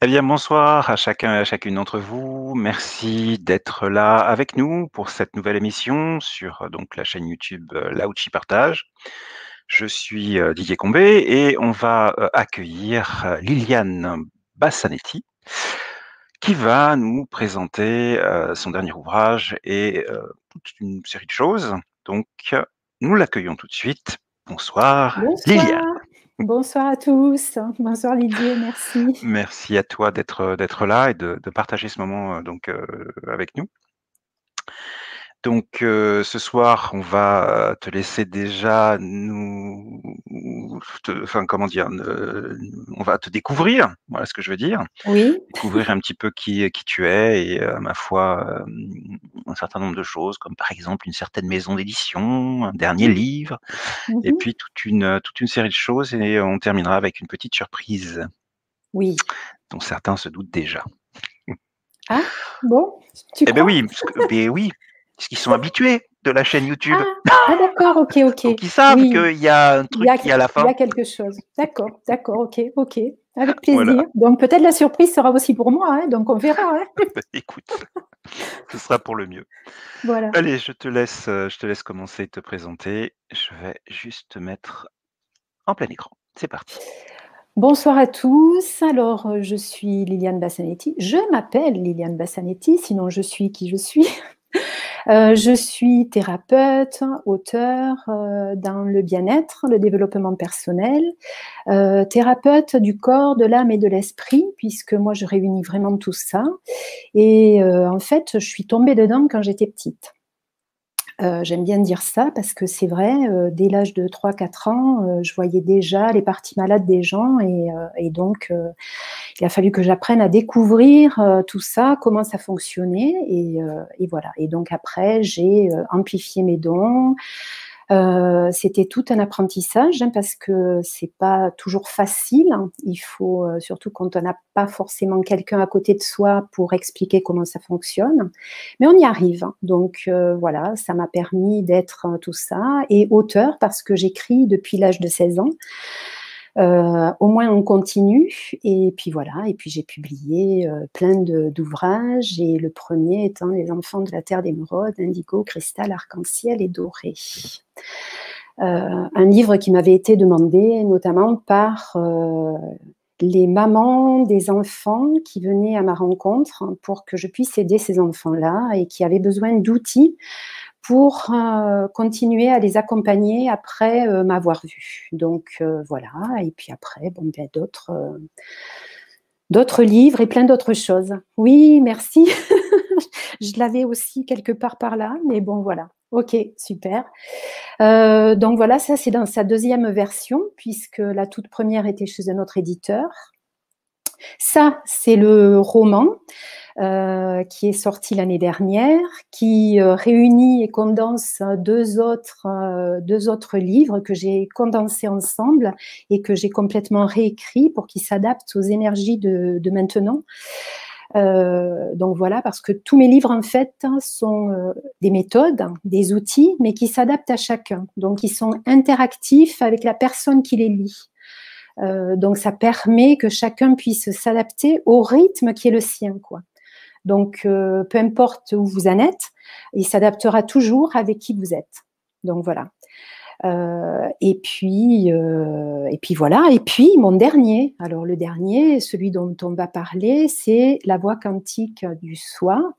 Eh bien, bonsoir à chacun et à chacune d'entre vous. Merci d'être là avec nous pour cette nouvelle émission sur donc la chaîne YouTube Laouchi Partage. Je suis Didier Combé et on va accueillir Liliane Bassanetti qui va nous présenter son dernier ouvrage et toute une série de choses. Donc, nous l'accueillons tout de suite. Bonsoir, Liliane. Bonsoir. Bonsoir à tous. Bonsoir Didier, merci. Merci à toi d'être là et de partager ce moment avec nous. Donc ce soir, on va te laisser déjà on va te découvrir, voilà ce que je veux dire. Oui. Découvrir un petit peu qui tu es et ma foi, un certain nombre de choses, comme par exemple une certaine maison d'édition, un dernier livre, et puis toute une série de choses, et on terminera avec une petite surprise. Oui. Dont certains se doutent déjà. Ah, bon, tu crois? Eh bien oui, parce qu'ils sont habitués de la chaîne YouTube. Ah d'accord, ok. Donc ils savent Oui. qu'il y a un truc qui est à la fin. Il y a quelque chose. D'accord, ok. Avec plaisir. Voilà. Donc peut-être la surprise sera aussi pour moi, hein, donc on verra. Hein. Écoute, ce sera pour le mieux. Voilà. Allez, je te laisse commencer, te présenter. Je vais juste te mettre en plein écran. C'est parti. Bonsoir à tous. Alors, je suis Liliane Bassanetti. Je m'appelle Liliane Bassanetti, sinon je suis qui je suis. Je suis thérapeute, auteure dans le bien-être, le développement personnel, thérapeute du corps, de l'âme et de l'esprit, puisque moi je réunis vraiment tout ça. Et en fait, je suis tombée dedans quand j'étais petite. J'aime bien dire ça parce que c'est vrai, dès l'âge de 3-4 ans, je voyais déjà les parties malades des gens et donc il a fallu que j'apprenne à découvrir tout ça, comment ça fonctionnait et voilà. Et donc après, j'ai amplifié mes dons. C'était tout un apprentissage parce que c'est pas toujours facile. Il faut, surtout quand on n'a pas forcément quelqu'un à côté de soi pour expliquer comment ça fonctionne. Mais on y arrive. Donc voilà, ça m'a permis d'être tout ça. Et auteur parce que j'écris depuis l'âge de 16 ans. Au moins on continue et puis voilà, et puis j'ai publié plein d'ouvrages et le premier étant Les enfants de la terre d'émeraude, indigo, cristal, arc-en-ciel et doré. Un livre qui m'avait été demandé notamment par les mamans des enfants qui venaient à ma rencontre pour que je puisse aider ces enfants-là et qui avaient besoin d'outils pour continuer à les accompagner après m'avoir vue. Donc voilà, et puis après, bon, ben, d'autres livres et plein d'autres choses. Oui, merci. Je l'avais aussi quelque part par là, mais bon, voilà. Ok, super. Donc voilà, ça c'est dans sa deuxième version, puisque la toute première était chez un autre éditeur. Ça, c'est le roman qui est sorti l'année dernière, qui réunit et condense deux autres livres que j'ai condensés ensemble et que j'ai complètement réécrits pour qu'ils s'adaptent aux énergies de maintenant. Donc voilà, parce que tous mes livres en fait sont des méthodes, des outils, mais qui s'adaptent à chacun. Donc ils sont interactifs avec la personne qui les lit. Donc ça permet que chacun puisse s'adapter au rythme qui est le sien, quoi. Donc peu importe où vous en êtes, il s'adaptera toujours avec qui vous êtes. Donc voilà. Et puis voilà. Et puis mon dernier. Alors le dernier, celui dont on va parler, c'est La voix quantique du soi.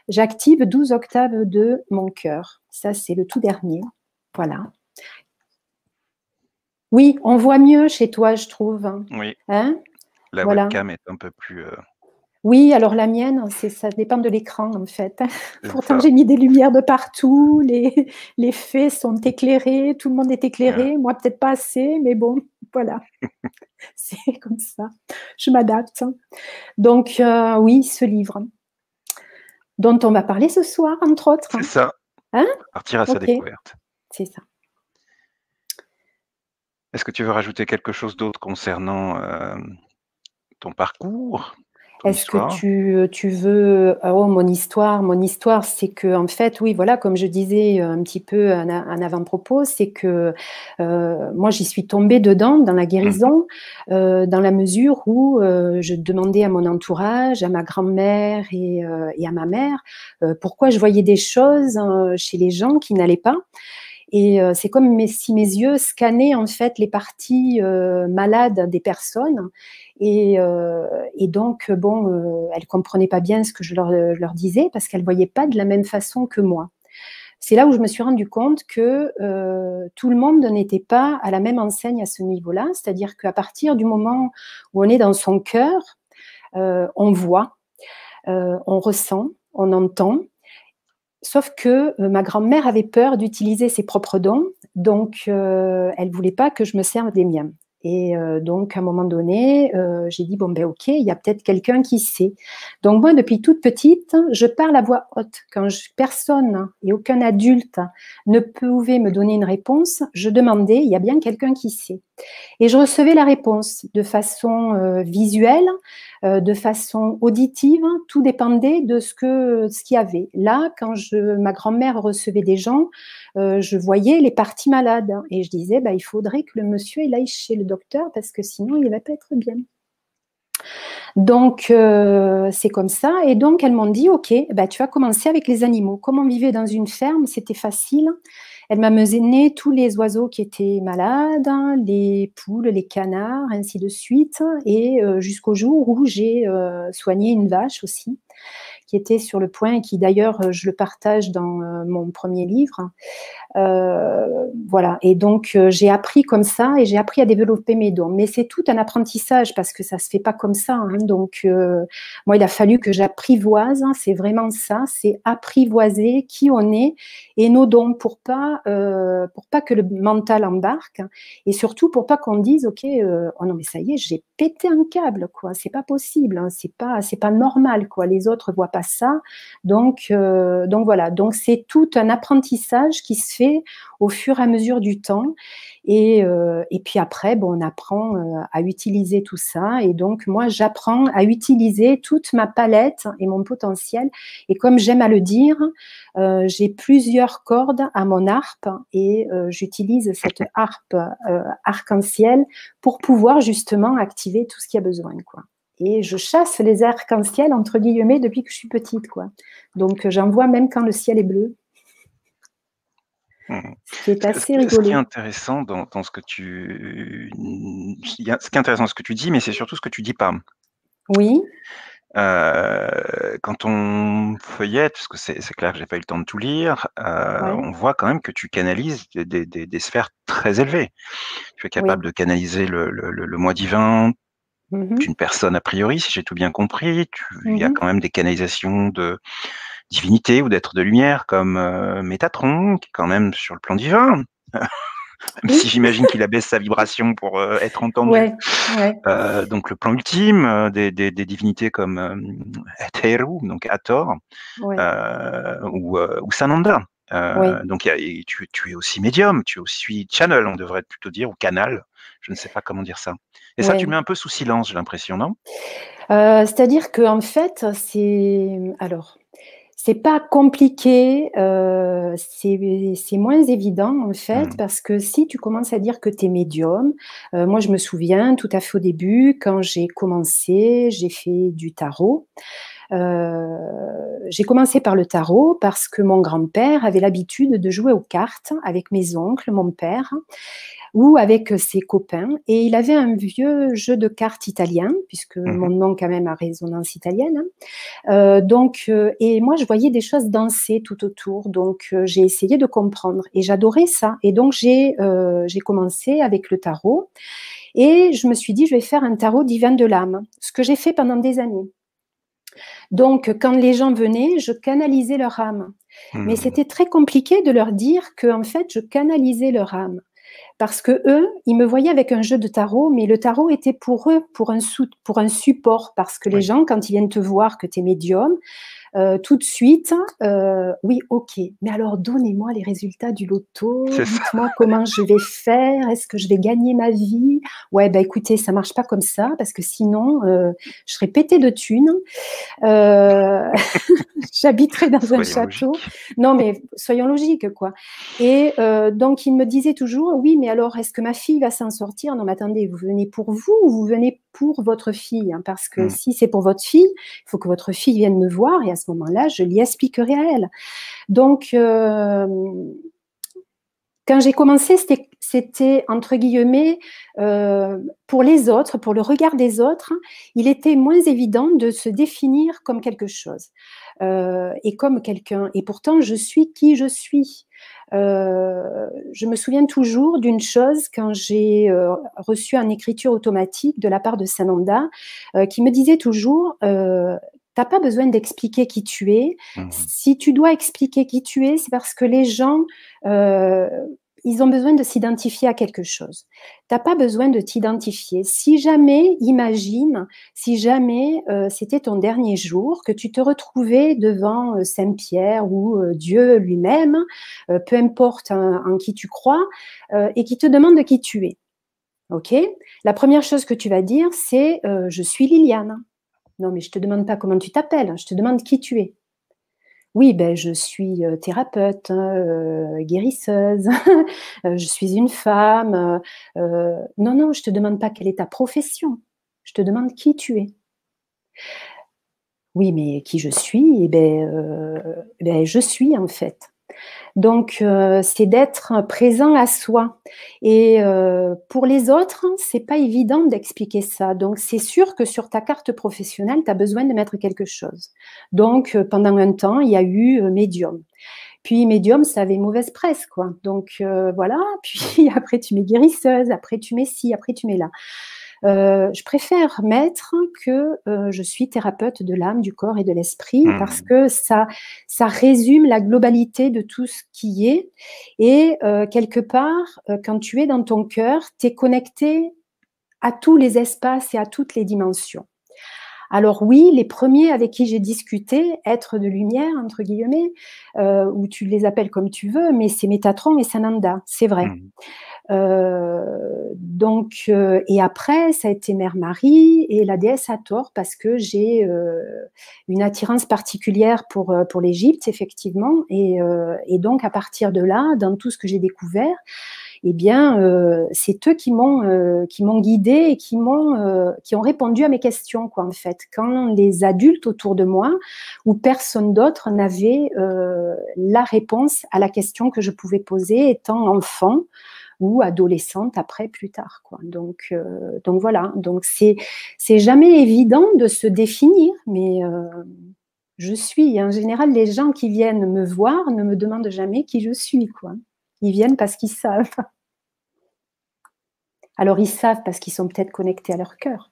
J'active 12 octaves de mon cœur. Ça, c'est le tout dernier. Voilà. Oui, on voit mieux chez toi, je trouve. Oui, Hein? la Voilà. webcam est un peu plus... Oui, alors la mienne, ça dépend de l'écran en fait. Pourtant, ça. j'ai mis des lumières de partout, les faits sont éclairés, tout le monde est Ouais. éclairé, moi peut-être pas assez, mais bon, voilà, c'est comme ça. Je m'adapte. Donc oui, ce livre dont on va parler ce soir, entre autres. C'est ça, Hein? partir à sa Ok, découverte. c'est ça. Est-ce que tu veux rajouter quelque chose d'autre concernant ton parcours, ton Est-ce que histoire? tu veux oh mon histoire, c'est que en fait, oui, voilà, comme je disais un petit peu en avant-propos, c'est que moi, j'y suis tombée dedans dans la Mmh. guérison, dans la mesure où je demandais à mon entourage, à ma grand-mère et à ma mère, pourquoi je voyais des choses chez les gens qui n'allaient pas. Et c'est comme si mes yeux scannaient en fait les parties malades des personnes. Et donc, bon, elles ne comprenaient pas bien ce que je leur disais parce qu'elles ne voyaient pas de la même façon que moi. C'est là où je me suis rendu compte que tout le monde n'était pas à la même enseigne à ce niveau-là. C'est-à-dire qu'à partir du moment où on est dans son cœur, on voit, on ressent, on entend. Sauf que ma grand-mère avait peur d'utiliser ses propres dons, donc elle ne voulait pas que je me serve des miens. Et donc, à un moment donné, j'ai dit, bon, ben ok, il y a peut-être quelqu'un qui sait. Donc, moi, depuis toute petite, je parle à voix haute. Quand personne et aucun adulte ne pouvait me donner une réponse, je demandais, il y a bien quelqu'un qui sait. Et je recevais la réponse de façon visuelle, de façon auditive, tout dépendait de ce qu'il y avait. Là, quand ma grand-mère recevait des gens, je voyais les parties malades et je disais, bah, il faudrait que le monsieur il aille chez le docteur parce que sinon il ne va pas être bien. Donc, c'est comme ça. Et donc, elles m'ont dit, OK, bah, tu vas commencer avec les animaux. Comme on vivait dans une ferme, c'était facile. Elle m'a mené tous les oiseaux qui étaient malades, les poules, les canards, ainsi de suite. Et jusqu'au jour où j'ai soigné une vache aussi, qui était sur le point et qui d'ailleurs, je le partage dans mon premier livre. Voilà. Et donc, j'ai appris comme ça et j'ai appris à développer mes dons. Mais c'est tout un apprentissage parce que ça se fait pas comme ça. Hein. Donc, moi, il a fallu que j'apprivoise. Hein, c'est vraiment ça. C'est apprivoiser qui on est et nos dons pour pas que le mental embarque et surtout pour pas qu'on dise, OK, oh non, mais ça y est, j'ai pété un câble, quoi. C'est pas possible. Hein, c'est pas normal, quoi. Les autres voient pas ça. Donc voilà. Donc, c'est tout un apprentissage qui se fait au fur et à mesure du temps. Et puis après, bon, on apprend à utiliser tout ça. Et donc, moi, j'apprends à utiliser toute ma palette et mon potentiel. Et comme j'aime à le dire, j'ai plusieurs cordes à mon harpe et j'utilise cette harpe arc-en-ciel pour pouvoir justement activer tout ce qu'il y a besoin, quoi. Et je chasse les arcs-en-ciel, entre guillemets, depuis que je suis petite, quoi. Donc, j'en vois même quand le ciel est bleu. Mmh. Ce qui est assez Ce qui est rigolo. intéressant dans ce que ce qui est intéressant dans ce que tu dis, mais c'est surtout ce que tu dis pas. Oui, Quand on feuillette, parce que c'est clair que j'ai pas eu le temps de tout lire, ouais, on voit quand même que tu canalises des sphères très élevées. Tu es oui. capable de canaliser le moi divin Mhm, d'une personne a priori, si j'ai tout bien compris. Il y a mhm. quand même des canalisations de divinités ou d'êtres de lumière comme, Métatron, qui est quand même sur le plan divin. Même Oui, si j'imagine qu'il abaisse sa vibration pour, être entendu. ouais, ouais, Donc le plan ultime, des divinités comme, Heru, donc Hathor, ouais, ou Sananda. ouais, Donc il y a et tu es aussi médium, tu es aussi channel, on devrait plutôt dire, ou canal, je ne sais pas comment dire ça. Et ça, tu le ouais. mets un peu sous silence, j'ai l'impression, non? C'est-à-dire qu'en fait, c'est pas compliqué, c'est moins évident en fait, Mmh. parce que si tu commences à dire que tu es médium, moi je me souviens tout à fait au début, quand j'ai commencé, j'ai fait du tarot. J'ai commencé par le tarot parce que mon grand-père avait l'habitude de jouer aux cartes avec mes oncles, mon père. ou avec ses copains. Et il avait un vieux jeu de cartes italien, puisque mon nom quand même a résonance italienne. Et moi, je voyais des choses danser tout autour. Donc, j'ai essayé de comprendre et j'adorais ça. Et donc, j'ai commencé avec le tarot et je me suis dit, je vais faire un tarot divin de l'âme, ce que j'ai fait pendant des années. Donc, quand les gens venaient, je canalisais leur âme. Mais c'était très compliqué de leur dire que, en fait, je canalisais leur âme. Parce que eux, ils me voyaient avec un jeu de tarot, mais le tarot était pour eux, pour un support. Parce que les Oui. gens, quand ils viennent te voir que tu es médium, tout de suite, oui, ok, mais alors donnez-moi les résultats du loto, C'est ça. dites-moi comment je vais faire, est-ce que je vais gagner ma vie? Ouais, bah écoutez, ça marche pas comme ça, parce que sinon, je serais pétée de thunes. J'habiterais dans un Soyons château. logiques. Non, mais soyons logiques, quoi. Et donc, il me disait toujours, oui, mais alors, est-ce que ma fille va s'en sortir? Non, mais attendez, vous venez pour vous ou vous venez pour votre fille, hein? Parce que si c'est pour votre fille, il faut que votre fille vienne me voir et à ce moment-là, je lui expliquerai à elle. Donc, quand j'ai commencé, c'était entre guillemets pour les autres, pour le regard des autres, il était moins évident de se définir comme quelque chose et comme quelqu'un. Et pourtant, je suis qui je suis. Je me souviens toujours d'une chose quand j'ai reçu une écriture automatique de la part de Sananda qui me disait toujours t'as pas besoin d'expliquer qui tu es. Si tu dois expliquer qui tu es, c'est parce que les gens ils ont besoin de s'identifier à quelque chose. T'as pas besoin de t'identifier. Si jamais, imagine, si jamais c'était ton dernier jour, que tu te retrouvais devant Saint-Pierre ou Dieu lui-même, peu importe en qui tu crois, et qui te demande qui tu es. Ok? La première chose que tu vas dire, c'est je suis Liliane. Non, mais je te demande pas comment tu t'appelles, je te demande qui tu es. Oui, ben, je suis thérapeute, guérisseuse, je suis une femme. Non, non, je te demande pas quelle est ta profession. Je te demande qui tu es. Oui, mais qui je suis? Je suis en fait. Donc, c'est d'être présent à soi. Et pour les autres, c'est pas évident d'expliquer ça. Donc, c'est sûr que sur ta carte professionnelle, tu as besoin de mettre quelque chose. Donc, pendant un temps, il y a eu médium. Puis médium, ça avait mauvaise presse, quoi. Donc, voilà. Puis après, tu mets guérisseuse, après, tu mets ci, après, tu mets là. Je préfère mettre que je suis thérapeute de l'âme, du corps et de l'esprit parce que ça résume la globalité de tout ce qui est. Et quelque part, quand tu es dans ton cœur, tu es connecté à tous les espaces et à toutes les dimensions. Alors oui, les premiers avec qui j'ai discuté, êtres de lumière, entre guillemets, ou tu les appelles comme tu veux, mais c'est Métatron et Sananda, c'est vrai. Et après, ça a été Mère Marie et la déesse Hathor parce que j'ai une attirance particulière pour l'Égypte, effectivement. Et donc, à partir de là, dans tout ce que j'ai découvert, eh bien, c'est eux qui m'ont guidée et qui ont répondu à mes questions, quoi, en fait. Quand les adultes autour de moi ou personne d'autre n'avait la réponse à la question que je pouvais poser étant enfant ou adolescente après plus tard, quoi. Donc voilà. Donc c'est jamais évident de se définir, mais je suis. En général, les gens qui viennent me voir ne me demandent jamais qui je suis, quoi. Ils viennent parce qu'ils savent. Alors ils savent parce qu'ils sont peut-être connectés à leur cœur,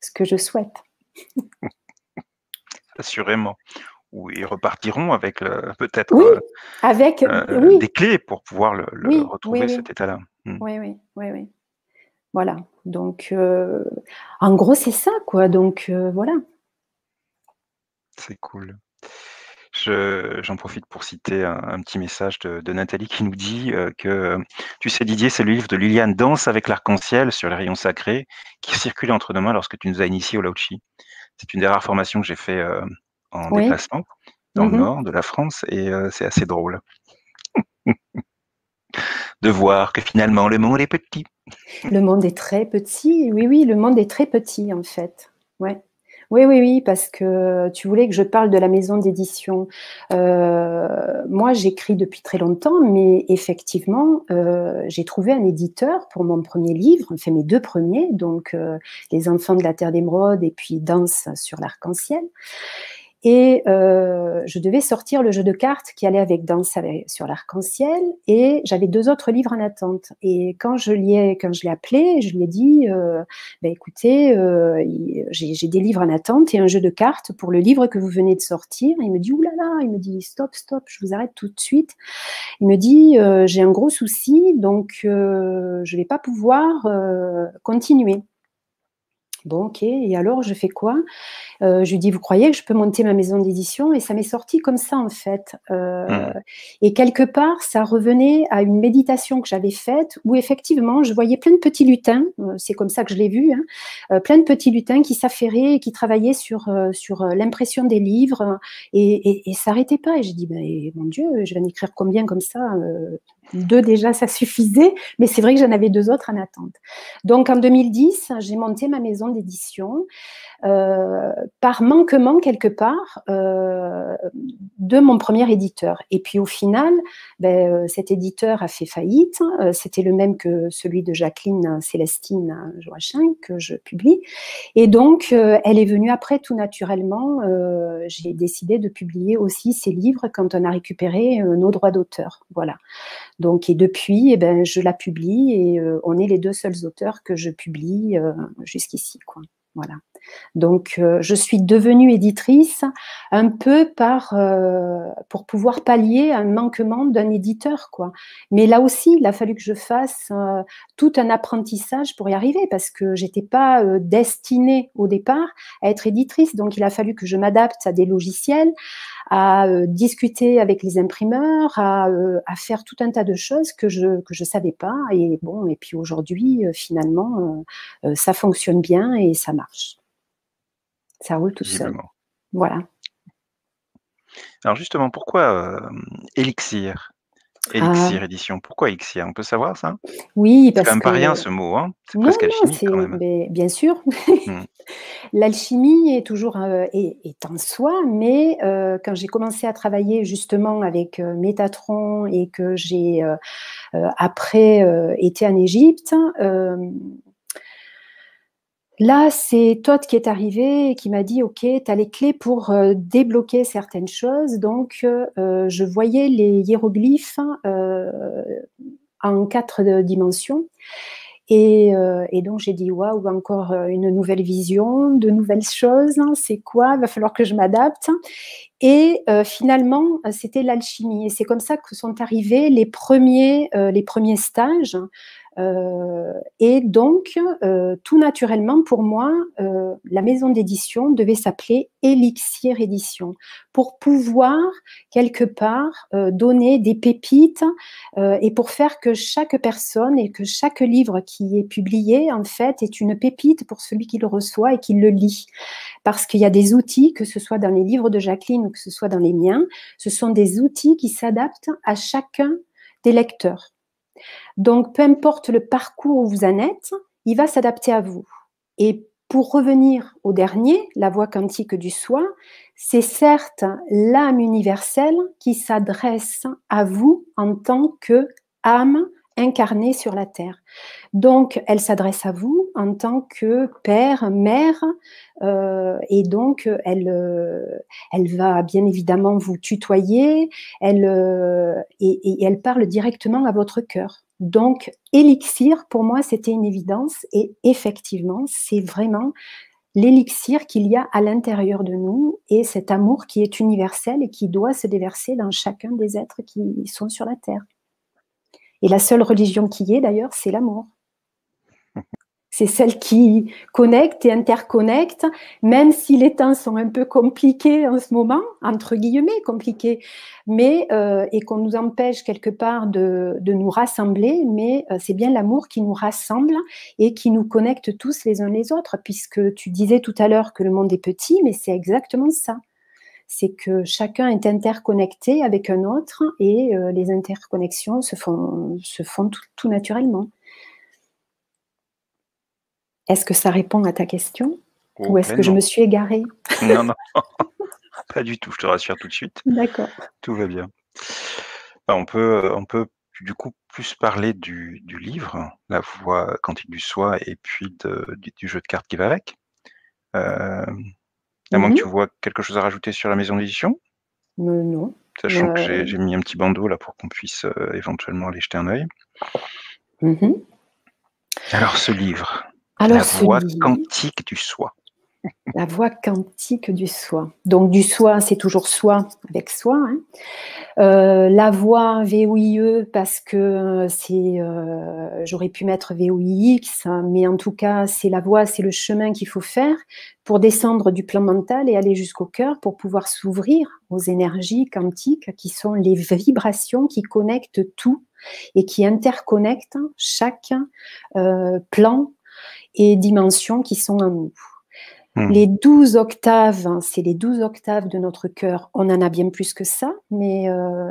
ce que je souhaite. Assurément. Ou ils repartiront avec peut-être Oui, avec oui, des clés pour pouvoir le oui, retrouver cet état-là. oui. Voilà. Donc, en gros, c'est ça, quoi. Donc, voilà. C'est cool. J'en profite pour citer un petit message de Nathalie qui nous dit que tu sais Didier, c'est le livre de Liliane Danse avec l'arc-en-ciel sur les rayons sacrés qui circulait entre nos mains lorsque tu nous as initiés au Lao-Chi. C'est une des rares formations que j'ai fait en Oui. déplacement dans le nord de la France et c'est assez drôle de voir que finalement le monde est petit. Le monde est très petit. Oui, le monde est très petit, en fait. Ouais. Oui, oui, oui, parce que tu voulais que je parle de la maison d'édition. Moi, j'écris depuis très longtemps, mais effectivement, j'ai trouvé un éditeur pour mon premier livre, enfin mes deux premiers, donc Les enfants de la terre d'émeraude et puis Danse sur l'arc-en-ciel. Et je devais sortir le jeu de cartes qui allait avec Danse sur l'arc-en-ciel, et j'avais deux autres livres en attente. Et quand je l'ai appelé, je lui ai dit ben, écoutez, j'ai des livres en attente et un jeu de cartes pour le livre que vous venez de sortir. Et il me dit oulala, il me dit stop, je vous arrête tout de suite. Il me dit j'ai un gros souci, donc je vais pas pouvoir continuer. Bon, ok, et alors je fais quoi? Je lui dis, vous croyez que je peux monter ma maison d'édition? Et ça m'est sorti comme ça, en fait. Et quelque part, ça revenait à une méditation que j'avais faite où, effectivement, je voyais plein de petits lutins, c'est comme ça que je l'ai vu, hein, plein de petits lutins qui s'affairaient et qui travaillaient sur l'impression des livres, et ça n'arrêtait pas. Et j'ai dit, ben, mon Dieu, je vais en écrire combien comme ça? Deux déjà, ça suffisait, mais c'est vrai que j'en avais deux autres en attente. Donc, en 2010, j'ai monté ma maison d'édition. Par manquement quelque part de mon premier éditeur. Et puis au final, cet éditeur a fait faillite. C'était le même que celui de Jacqueline Célestine Joachim que je publie. Et donc, elle est venue après tout naturellement. J'ai décidé de publier aussi ces livres quand on a récupéré nos droits d'auteur. Voilà. Donc, et depuis, eh ben, je la publie et on est les deux seuls auteurs que je publie jusqu'ici, quoi. Voilà. Donc, je suis devenue éditrice un peu pour pouvoir pallier un manquement d'un éditeur, quoi. Mais là aussi, il a fallu que je fasse tout un apprentissage pour y arriver, parce que j'étais pas destinée au départ à être éditrice. Donc, il a fallu que je m'adapte à des logiciels, à discuter avec les imprimeurs, à faire tout un tas de choses que je savais pas. Et bon, et puis aujourd'hui, finalement, ça fonctionne bien et ça marche. Ça roule tout seul. Visiblement. Voilà. Alors justement, pourquoi, Élixir? Ah, Élixir Édition, pourquoi Elixir? On peut savoir ça? oui, C'est quand parce même pas rien que ce mot, hein? C'est non, presque non, alchimique quand c'est même. beh, bien sûr, Mmh. l'alchimie est toujours, est en soi, mais quand j'ai commencé à travailler justement avec Métatron et que j'ai, après, été en Égypte, là, c'est Todd qui est arrivé et qui m'a dit: «OK, tu as les clés pour, débloquer certaines choses». Donc je voyais les hiéroglyphes, en 4 dimensions, et donc j'ai dit: «Waouh, encore, une nouvelle vision, de nouvelles choses, hein, c'est quoi? Il va falloir que je m'adapte». Et finalement, c'était l'alchimie, et c'est comme ça que sont arrivés les premiers stages. Et donc, tout naturellement pour moi, la maison d'édition devait s'appeler Élixir Édition, pour pouvoir quelque part, donner des pépites, et pour faire que chaque personne et que chaque livre qui est publié, en fait, est une pépite pour celui qui le reçoit et qui le lit. Parce qu'il y a des outils, que ce soit dans les livres de Jacqueline ou que ce soit dans les miens, ce sont des outils qui s'adaptent à chacun des lecteurs. Donc, peu importe le parcours où vous en êtes, il va s'adapter à vous. Et pour revenir au dernier, la voix quantique du soi, c'est certes l'âme universelle qui s'adresse à vous en tant que âme incarnée sur la Terre. Donc, elle s'adresse à vous en tant que père, mère, et donc elle va bien évidemment vous tutoyer, et elle parle directement à votre cœur. Donc, élixir, pour moi, c'était une évidence, et effectivement, c'est vraiment l'élixir qu'il y a à l'intérieur de nous, et cet amour qui est universel et qui doit se déverser dans chacun des êtres qui sont sur la Terre. Et la seule religion qui y est, d'ailleurs, c'est l'amour. C'est celle qui connecte et interconnecte, même si les temps sont un peu compliqués en ce moment, entre guillemets compliqués, mais et qu'on nous empêche quelque part de nous rassembler, mais c'est bien l'amour qui nous rassemble et qui nous connecte tous les uns les autres, puisque tu disais tout à l'heure que le monde est petit, mais c'est exactement ça. C'est que chacun est interconnecté avec un autre, et les interconnexions se font tout naturellement. Est-ce que ça répond à ta question? Oh, Ou est-ce que je pleinement. me suis égarée? Non, non, pas du tout, je te rassure tout de suite, D'accord. tout va bien. Bah, on peut du coup plus parler du livre, La voix quantique du soi et puis du jeu de cartes qui va avec. Hem, à moins que tu Mmh. vois quelque chose à rajouter sur la maison d'édition? Non. Sachant que j'ai mis un petit bandeau là pour qu'on puisse, éventuellement aller jeter un œil. Mmh. Alors ce livre, Alors La ce voix livre, quantique du soi. La voix quantique du soi. Donc du soi, c'est toujours soi avec soi, hein. La voix VOIE parce que c'est, j'aurais pu mettre VOIX, mais en tout cas, c'est la voie, c'est le chemin qu'il faut faire pour descendre du plan mental et aller jusqu'au cœur pour pouvoir s'ouvrir aux énergies quantiques qui sont les vibrations qui connectent tout et qui interconnectent chaque, plan et dimension qui sont en nous. Mmh. Les 12 octaves, hein, c'est les 12 octaves de notre cœur. On en a bien plus que ça, mais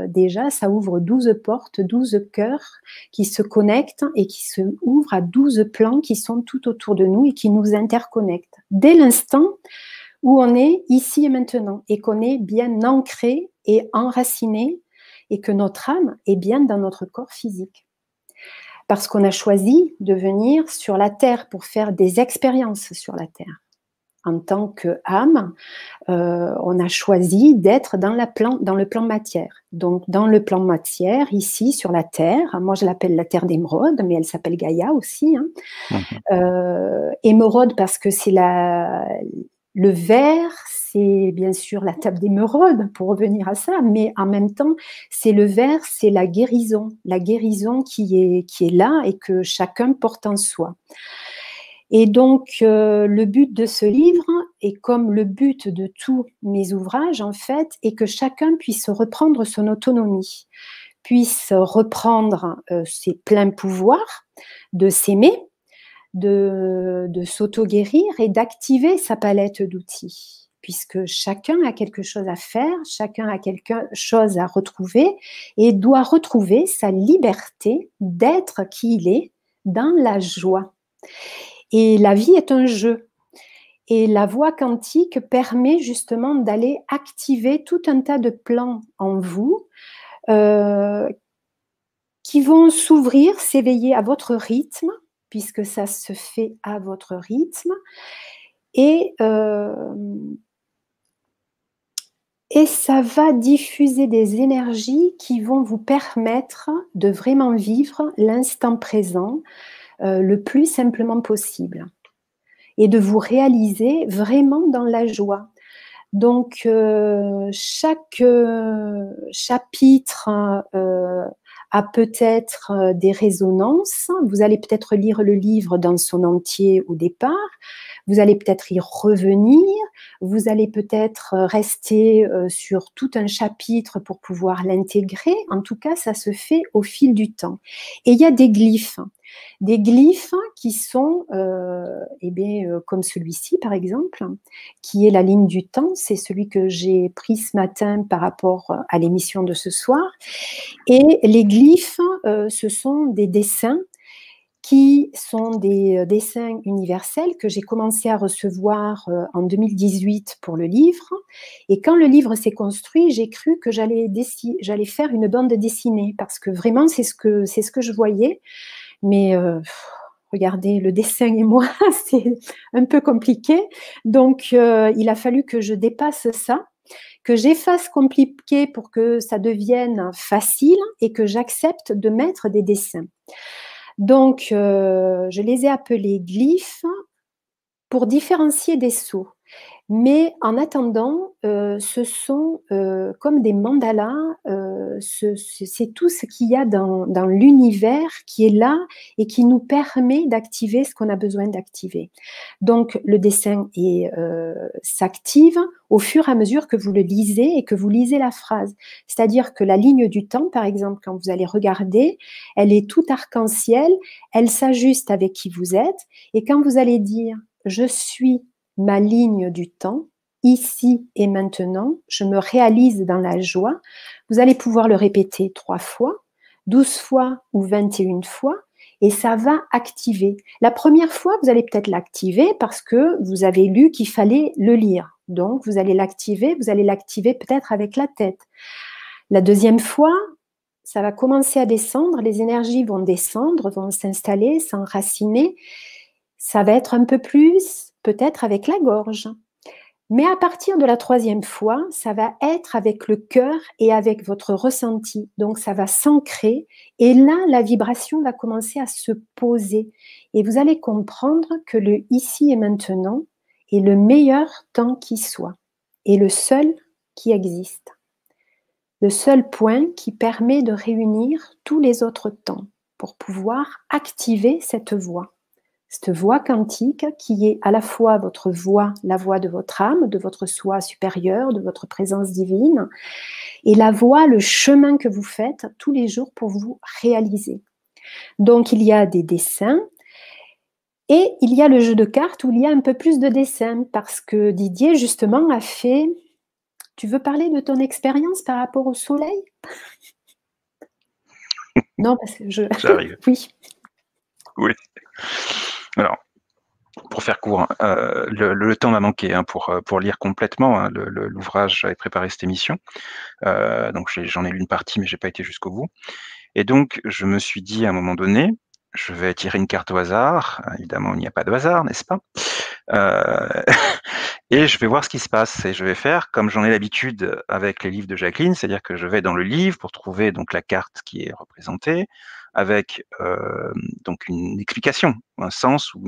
déjà, ça ouvre 12 portes, 12 cœurs qui se connectent et qui se ouvrent à 12 plans qui sont tout autour de nous et qui nous interconnectent. Dès l'instant où on est ici et maintenant et qu'on est bien ancré et enraciné et que notre âme est bien dans notre corps physique. Parce qu'on a choisi de venir sur la Terre pour faire des expériences sur la Terre en tant qu'âme, on a choisi d'être dans le plan matière. Donc, dans le plan matière, ici, sur la Terre, moi je l'appelle la Terre d'émeraude, mais elle s'appelle Gaïa aussi. Hein. Mmh. Émeraude parce que c'est le vert, c'est bien sûr la table d'émeraude, pour revenir à ça, mais en même temps, c'est le vert, c'est la guérison qui est là et que chacun porte en soi. Et donc, le but de ce livre, et comme le but de tous mes ouvrages, en fait, est que chacun puisse reprendre son autonomie, puisse reprendre ses pleins pouvoirs, de s'aimer, de s'auto-guérir et d'activer sa palette d'outils. Puisque chacun a quelque chose à faire, chacun a quelque chose à retrouver et doit retrouver sa liberté d'être qui il est dans la joie. Et la vie est un jeu. Et la voie quantique permet justement d'aller activer tout un tas de plans en vous euh, qui vont s'ouvrir, s'éveiller à votre rythme, puisque ça se fait à votre rythme. Et, euh, et ça va diffuser des énergies qui vont vous permettre de vraiment vivre l'instant présent le plus simplement possible. Et de vous réaliser vraiment dans la joie. Donc, chaque chapitre a peut-être des résonances. Vous allez peut-être lire le livre dans son entier au départ. Vous allez peut-être y revenir. Vous allez peut-être rester sur tout un chapitre pour pouvoir l'intégrer. En tout cas, ça se fait au fil du temps. Et il y a des glyphes. Des glyphes qui sont, comme celui-ci par exemple, qui est la ligne du temps, c'est celui que j'ai pris ce matin par rapport à l'émission de ce soir. Et les glyphes, ce sont des dessins qui sont des dessins universels que j'ai commencé à recevoir en 2018 pour le livre. Et quand le livre s'est construit, j'ai cru que j'allais faire une bande dessinée parce que vraiment, c'est ce que je voyais. Mais regardez, le dessin et moi, c'est un peu compliqué. Donc, il a fallu que je dépasse ça, que j'efface compliqué pour que ça devienne facile et que j'accepte de mettre des dessins. Donc, je les ai appelés glyphes pour différencier des sceaux. Mais en attendant, ce sont comme des mandalas, c'est tout ce qu'il y a dans l'univers qui est là et qui nous permet d'activer ce qu'on a besoin d'activer. Donc le dessin s'active au fur et à mesure que vous le lisez et que vous lisez la phrase. C'est-à-dire que la ligne du temps, par exemple, quand vous allez regarder, elle est toute arc-en-ciel, elle s'ajuste avec qui vous êtes, et quand vous allez dire « je suis » ma ligne du temps, ici et maintenant, je me réalise dans la joie. Vous allez pouvoir le répéter 3 fois, 12 fois ou 21 fois, et ça va activer. La première fois, vous allez peut-être l'activer parce que vous avez lu qu'il fallait le lire. Donc, vous allez l'activer peut-être avec la tête. La deuxième fois, ça va commencer à descendre, les énergies vont descendre, vont s'installer, s'enraciner. Ça va être un peu plus, peut-être avec la gorge. Mais à partir de la troisième fois, ça va être avec le cœur et avec votre ressenti. Donc, ça va s'ancrer et là, la vibration va commencer à se poser. Et vous allez comprendre que le ici et maintenant est le meilleur temps qui soit et le seul qui existe. Le seul point qui permet de réunir tous les autres temps pour pouvoir activer cette voix quantique qui est à la fois votre voix, la voix de votre âme, de votre soi supérieur, de votre présence divine, et la voix, le chemin que vous faites tous les jours pour vous réaliser. Donc il y a des dessins et il y a le jeu de cartes où il y a un peu plus de dessins parce que Didier justement a fait... Tu veux parler de ton expérience par rapport au soleil? Non, parce que J'arrive. Oui. Oui. Alors, pour faire court, le temps m'a manqué pour lire complètement l'ouvrage. J'avais préparé cette émission. Donc, j'en ai lu une partie, mais je n'ai pas été jusqu'au bout. Et donc, je me suis dit à un moment donné, je vais tirer une carte au hasard. Évidemment, il n'y a pas de hasard, n'est-ce pas? Et je vais voir ce qui se passe. Et je vais faire comme j'en ai l'habitude avec les livres de Jacqueline, c'est-à-dire que je vais dans le livre pour trouver donc la carte qui est représentée, avec donc une explication, un sens ou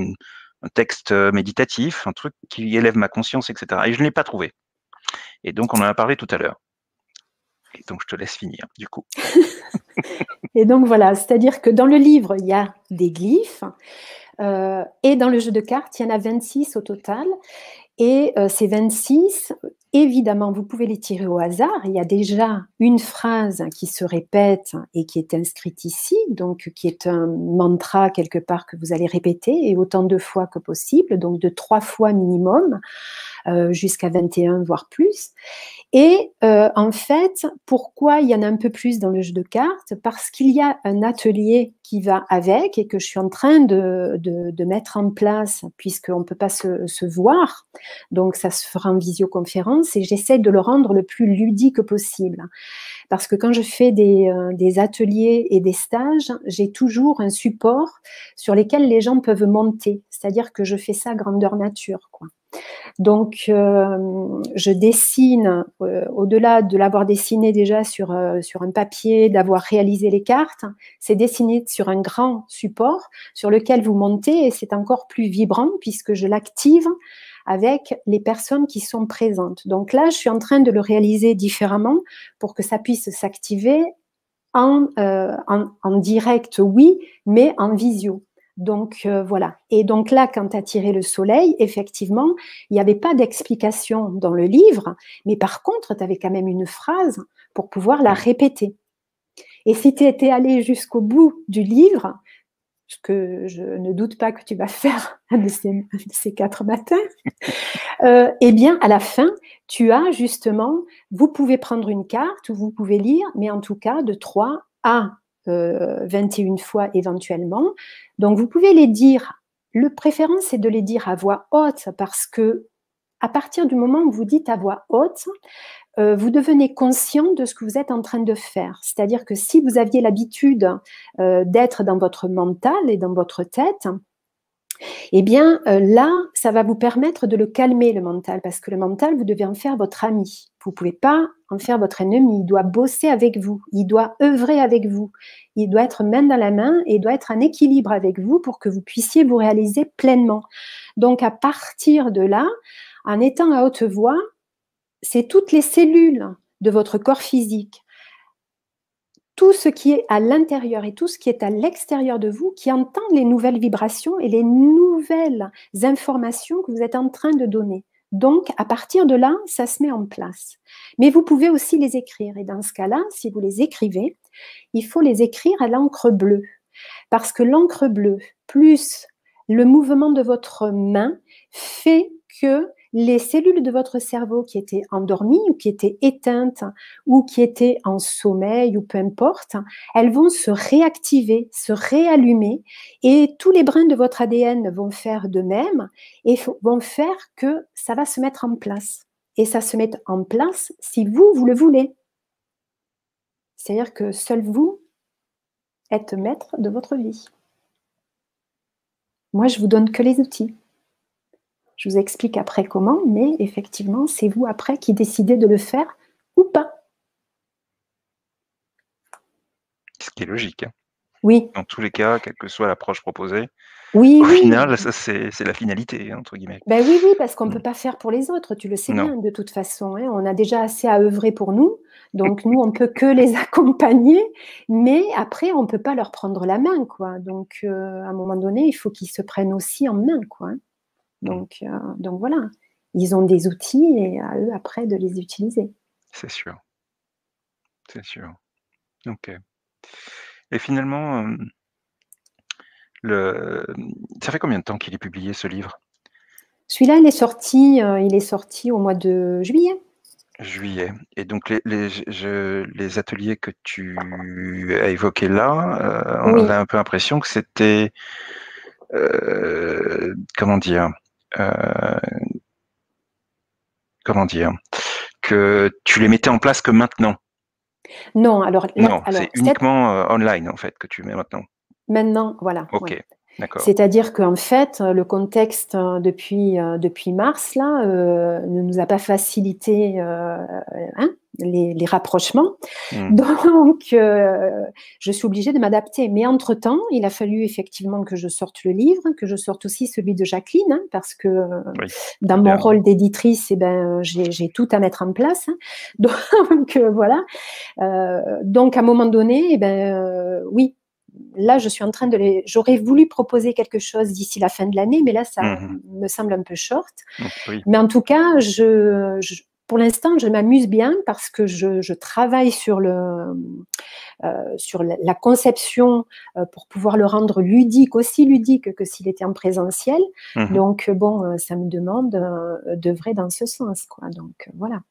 un texte méditatif, un truc qui élève ma conscience, etc. Et je ne l'ai pas trouvé. Et donc, on en a parlé tout à l'heure. Et donc, je te laisse finir, du coup. Et donc, voilà, c'est-à-dire que dans le livre, il y a des glyphes, et dans le jeu de cartes, il y en a 26 au total. Et ces 26, évidemment, vous pouvez les tirer au hasard. Il y a déjà une phrase qui se répète et qui est inscrite ici, donc qui est un mantra quelque part que vous allez répéter, et autant de fois que possible, donc de 3 fois minimum, jusqu'à 21, voire plus. Et en fait, pourquoi il y en a un peu plus dans le jeu de cartes? Parce qu'il y a un atelier qui va avec et que je suis en train de mettre en place, puisqu'on ne peut pas se voir. Donc, ça se fera en visioconférence et j'essaie de le rendre le plus ludique possible. Parce que quand je fais des ateliers et des stages, j'ai toujours un support sur lequel les gens peuvent monter. C'est-à-dire que je fais ça grandeur nature, quoi. Donc, je dessine, au-delà de l'avoir dessiné déjà sur un papier, d'avoir réalisé les cartes, c'est dessiné sur un grand support sur lequel vous montez et c'est encore plus vibrant puisque je l'active avec les personnes qui sont présentes. Donc là, je suis en train de le réaliser différemment pour que ça puisse s'activer en direct, oui, mais en visio. Donc voilà. Et donc là, quand tu as tiré le soleil, effectivement, il n'y avait pas d'explication dans le livre, mais par contre, tu avais quand même une phrase pour pouvoir la répéter. Et si tu étais allé jusqu'au bout du livre, ce que je ne doute pas que tu vas faire un de ces 4 matins, eh bien, à la fin, tu as justement, vous pouvez prendre une carte ou vous pouvez lire, mais en tout cas de 3 à 21 fois éventuellement. Donc, vous pouvez les dire. Le préférence, c'est de les dire à voix haute parce que à partir du moment où vous dites à voix haute, vous devenez conscient de ce que vous êtes en train de faire. C'est-à-dire que si vous aviez l'habitude d'être dans votre mental et dans votre tête, eh bien là, ça va vous permettre de le calmer, le mental, parce que le mental, vous devez en faire votre ami. Vous ne pouvez pas en faire votre ennemi. Il doit bosser avec vous, il doit œuvrer avec vous, il doit être main dans la main et il doit être en équilibre avec vous pour que vous puissiez vous réaliser pleinement. Donc à partir de là, en étant à haute voix, c'est toutes les cellules de votre corps physique, tout ce qui est à l'intérieur et tout ce qui est à l'extérieur de vous qui entendent les nouvelles vibrations et les nouvelles informations que vous êtes en train de donner. Donc, à partir de là, ça se met en place. Mais vous pouvez aussi les écrire. Et dans ce cas-là, si vous les écrivez, il faut les écrire à l'encre bleue. Parce que l'encre bleue, plus le mouvement de votre main, fait que les cellules de votre cerveau qui étaient endormies ou qui étaient éteintes ou qui étaient en sommeil ou peu importe, elles vont se réactiver, se réallumer et tous les brins de votre ADN vont faire de même et vont faire que ça va se mettre en place. Et ça se met en place si vous, vous le voulez. C'est-à-dire que seul vous êtes maître de votre vie. Moi, je vous donne que les outils. Je vous explique après comment, mais effectivement, c'est vous après qui décidez de le faire ou pas. Ce qui est logique. Hein. Oui. Dans tous les cas, quelle que soit l'approche proposée, Oui, au oui. final, ça c'est la finalité, entre guillemets. Ben oui, oui, parce qu'on ne peut pas faire pour les autres, tu le sais Non. bien, de toute façon. Hein, on a déjà assez à œuvrer pour nous, donc nous, on ne peut que les accompagner, mais après, on ne peut pas leur prendre la main, quoi. Donc, à un moment donné, il faut qu'ils se prennent aussi en main, quoi. Donc voilà, ils ont des outils et à eux, après, de les utiliser. C'est sûr. C'est sûr. OK. Et finalement, ça fait combien de temps qu'il est publié, ce livre? Celui-là, il est sorti au mois de juillet. Juillet. Et donc les ateliers que tu as évoqués là, on Oui. a un peu l'impression que c'était, comment dire? Heu, comment dire? Que tu les mettais en place que maintenant? Non, alors là, Non, c'est cette uniquement, online, en fait, que tu mets maintenant? maintenant, voilà, ouais. OK, d'accord. C'est-à-dire qu'en fait, le contexte depuis mars là, ne nous a pas facilité, hein, les rapprochements. Mmh. Donc je suis obligée de m'adapter. Mais entre-temps, il a fallu effectivement que je sorte le livre, que je sorte aussi celui de Jacqueline, hein, parce que, Oui, dans il y mon a rôle d'éditrice et ben, j'ai tout à mettre en place, hein. Donc voilà. Donc à un moment donné et ben, oui, là, je suis en train j'aurais voulu proposer quelque chose d'ici la fin de l'année, mais là, ça mmh me semble un peu short. oui. Mais en tout cas, pour l'instant, je m'amuse bien parce que je travaille sur la conception pour pouvoir le rendre ludique, aussi ludique que s'il était en présentiel. Mmh. Donc, bon, ça me demande d'œuvrer dans ce sens, quoi. Donc, voilà.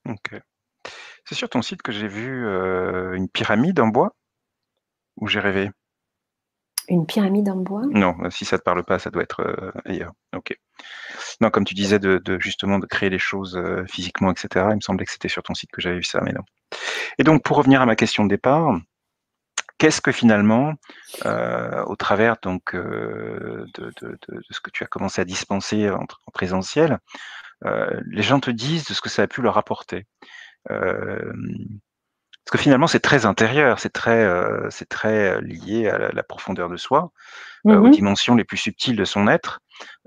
OK. C'est sur ton site que j'ai vu, une pyramide en bois? Ou j'ai rêvé? Une pyramide en bois. Non, si ça te parle pas, ça doit être, ailleurs. OK. Non, comme tu disais de justement de créer les choses, physiquement et cetera, il me semblait que c'était sur ton site que j'avais vu ça, mais non. Et donc pour revenir à ma question de départ, qu'est-ce que finalement, au travers donc, de ce que tu as commencé à dispenser en présentiel, les gens te disent de ce que ça a pu leur apporter? Hem Parce que finalement, c'est très intérieur, c'est très, lié à la profondeur de soi, aux Mhm. dimensions les plus subtiles de son être,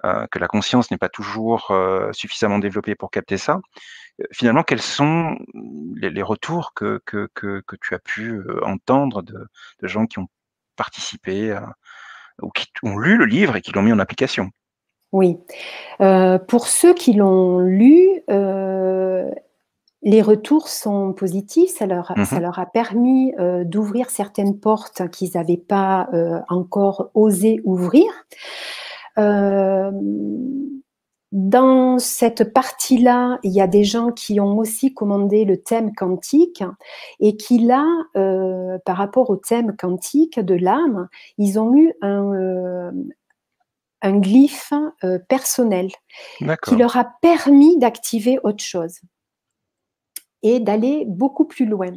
que la conscience n'est pas toujours, suffisamment développée pour capter ça. Finalement, quels sont les retours que tu as pu, entendre de gens qui ont participé à ou qui ont lu le livre et qui l'ont mis en application? Oui. Pour ceux qui l'ont lu, les retours sont positifs. Ça Mmh. leur a permis, d'ouvrir certaines portes qu'ils n'avaient pas, encore osé ouvrir. Hem, dans cette partie-là, il y a des gens qui ont aussi commandé le thème quantique et qui là, par rapport au thème quantique de l'âme, ils ont eu un glyphe, personnel qui D'accord. leur a permis d'activer autre chose et d'aller beaucoup plus loin.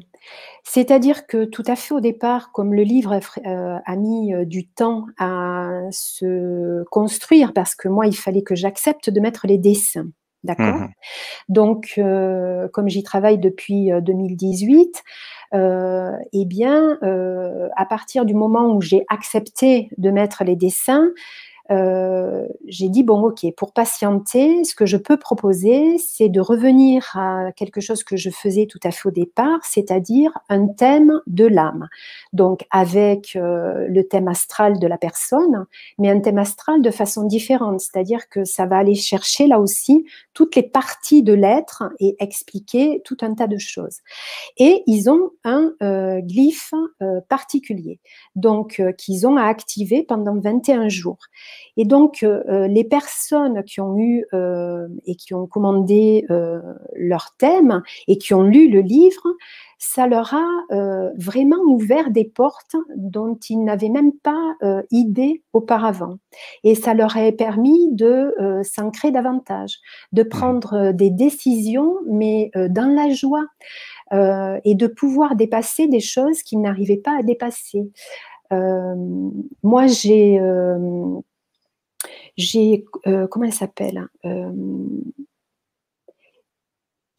C'est-à-dire que tout à fait au départ, comme le livre a mis du temps à se construire, parce que moi, il fallait que j'accepte de mettre les dessins, d'accord? Mmh. Donc, comme j'y travaille depuis 2018, eh bien, à partir du moment où j'ai accepté de mettre les dessins, j'ai dit: «Bon OK, pour patienter, ce que je peux proposer, c'est de revenir à quelque chose que je faisais tout à fait au départ, c'est-à-dire un thème de l'âme». Donc avec, le thème astral de la personne, mais un thème astral de façon différente. C'est-à-dire que ça va aller chercher là aussi toutes les parties de l'être et expliquer tout un tas de choses. Et ils ont un glyphe particulier, donc qu'ils ont à activer pendant 21 jours. Et donc, les personnes qui ont eu et qui ont commandé leur thème et qui ont lu le livre, ça leur a vraiment ouvert des portes dont ils n'avaient même pas idée auparavant. Et ça leur a permis de s'ancrer davantage, de prendre des décisions, mais dans la joie, et de pouvoir dépasser des choses qu'ils n'arrivaient pas à dépasser. Moi, comment elle s'appelle,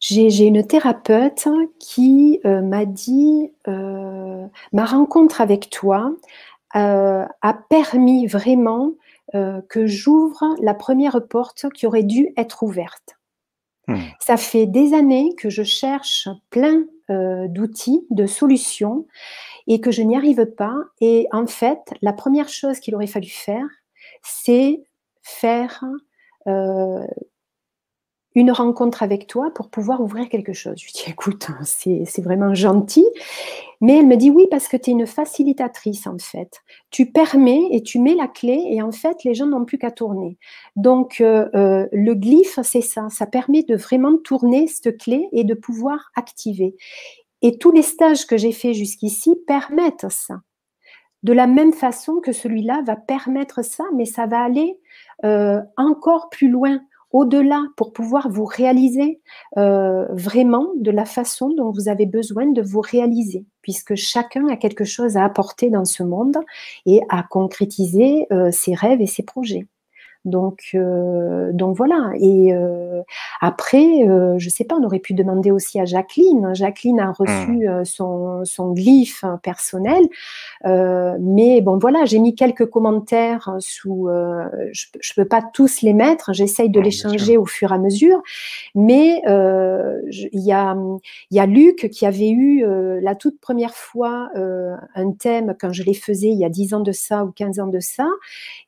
j'ai une thérapeute qui m'a dit ma rencontre avec toi a permis vraiment que j'ouvre la première porte qui aurait dû être ouverte. Ça fait des années que je cherche plein d'outils, de solutions, et que je n'y arrive pas. Et en fait, la première chose qu'il aurait fallu faire, c'est faire une rencontre avec toi pour pouvoir ouvrir quelque chose. Je lui dis, écoute, c'est vraiment gentil. Mais elle me dit, oui, parce que tu es une facilitatrice, en fait. Tu permets et tu mets la clé et en fait, les gens n'ont plus qu'à tourner. Donc, le glyphe, c'est ça. Ça permet de vraiment tourner cette clé et de pouvoir activer. Et tous les stages que j'ai faits jusqu'ici permettent ça. De la même façon que celui-là va permettre ça, mais ça va aller encore plus loin, au-delà, pour pouvoir vous réaliser vraiment de la façon dont vous avez besoin de vous réaliser, puisque chacun a quelque chose à apporter dans ce monde et à concrétiser ses rêves et ses projets. Donc voilà. Et après, je ne sais pas, on aurait pu demander aussi à Jacqueline. Jacqueline a reçu son glyphe personnel. Mais bon, voilà, j'ai mis quelques commentaires sous. Je ne peux pas tous les mettre. J'essaye de les changer au fur et à mesure. Mais il y a Luc qui avait eu la toute première fois un thème quand je les faisais il y a 10 ans de ça ou 15 ans de ça.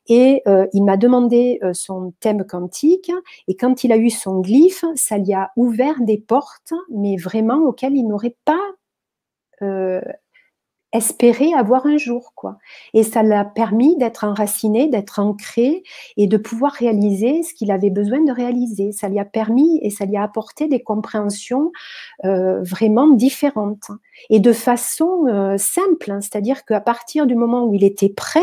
Et il m'a demandé son thème quantique. Et quand il a eu son glyphe, ça lui a ouvert des portes, mais vraiment auxquelles il n'aurait pas espéré avoir un jour, quoi. Et ça l'a permis d'être enraciné, d'être ancré et de pouvoir réaliser ce qu'il avait besoin de réaliser. Ça lui a permis et ça lui a apporté des compréhensions vraiment différentes et de façon simple, hein. C'est-à-dire qu'à partir du moment où il était prêt,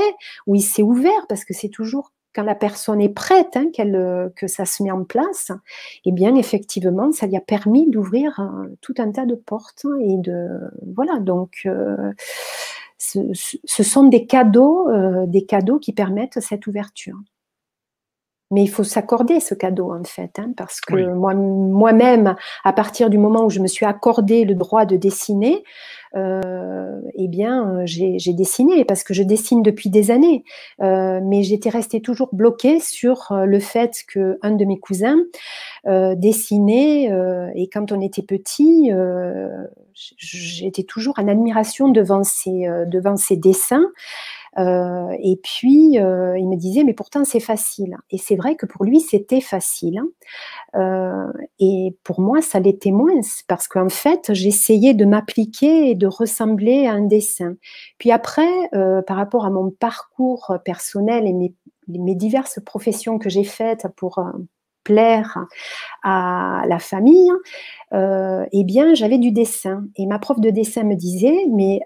où il s'est ouvert, parce que c'est toujours quand la personne est prête, hein, que ça se met en place, eh bien, effectivement, ça lui a permis d'ouvrir tout un tas de portes. Et voilà, donc, ce sont des cadeaux qui permettent cette ouverture. Mais il faut s'accorder ce cadeau, en fait, hein, parce que moi-même, à partir du moment où je me suis accordé le droit de dessiner, eh bien, j'ai dessiné, parce que je dessine depuis des années. Mais j'étais restée toujours bloquée sur le fait qu'un de mes cousins dessinait, et quand on était petit, j'étais toujours en admiration devant ses dessins. Et puis, il me disait, mais pourtant, c'est facile. Et c'est vrai que pour lui, c'était facile. Et pour moi, ça l'était moins, parce qu'en fait, j'essayais de m'appliquer et de ressembler à un dessin. Puis après, par rapport à mon parcours personnel et mes diverses professions que j'ai faites pour plaire à la famille, eh bien, j'avais du dessin. Et ma prof de dessin me disait, mais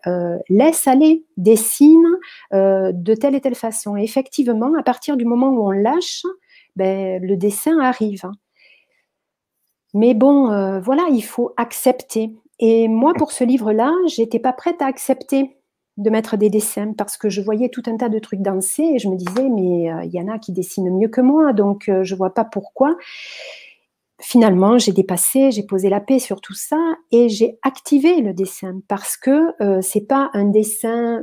laisse aller, dessine de telle et telle façon. Et effectivement, à partir du moment où on lâche, ben, le dessin arrive. Mais bon, voilà, il faut accepter. Et moi, pour ce livre-là, je n'étais pas prête à accepter de mettre des dessins parce que je voyais tout un tas de trucs danser et je me disais, mais il y en a qui dessinent mieux que moi, donc je ne vois pas pourquoi. Finalement, j'ai dépassé, j'ai posé la paix sur tout ça et j'ai activé le dessin parce que ce n'est pas un dessin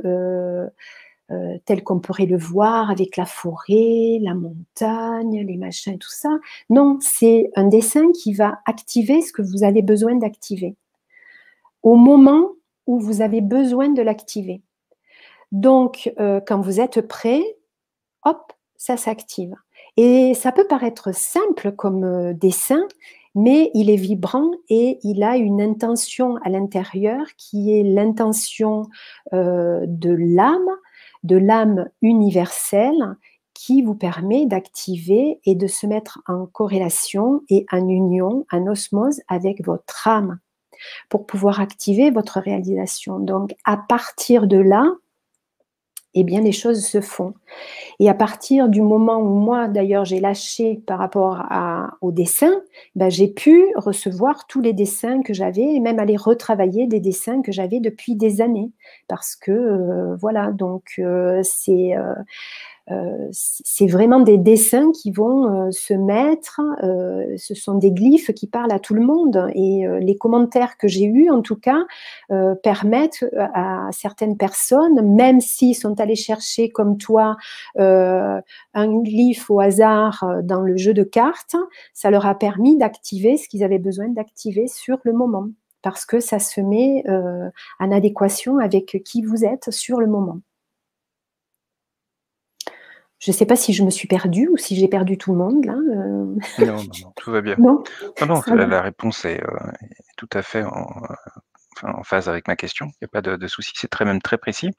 tel qu'on pourrait le voir avec la forêt, la montagne, les machins et tout ça. Non, c'est un dessin qui va activer ce que vous avez besoin d'activer au moment où vous avez besoin de l'activer. Donc, quand vous êtes prêt, hop, ça s'active. Et ça peut paraître simple comme dessin, mais il est vibrant et il a une intention à l'intérieur qui est l'intention de l'âme universelle qui vous permet d'activer et de se mettre en corrélation et en union, en osmose avec votre âme pour pouvoir activer votre réalisation. Donc, à partir de là, eh bien, les choses se font. Et à partir du moment où moi, d'ailleurs, j'ai lâché par rapport au dessin, ben, j'ai pu recevoir tous les dessins que j'avais et même aller retravailler des dessins que j'avais depuis des années. Parce que, voilà, donc c'est vraiment des dessins qui vont se mettre, ce sont des glyphes qui parlent à tout le monde et les commentaires que j'ai eus en tout cas permettent à certaines personnes, même s'ils sont allés chercher comme toi un glyphe au hasard dans le jeu de cartes, ça leur a permis d'activer ce qu'ils avaient besoin d'activer sur le moment parce que ça se met en adéquation avec qui vous êtes sur le moment. Je ne sais pas si je me suis perdue ou si j'ai perdu tout le monde, là. Non, tout va bien. Non, Non, ça va. la réponse est tout à fait en phase avec ma question. Il n'y a pas de souci, c'est même très précis.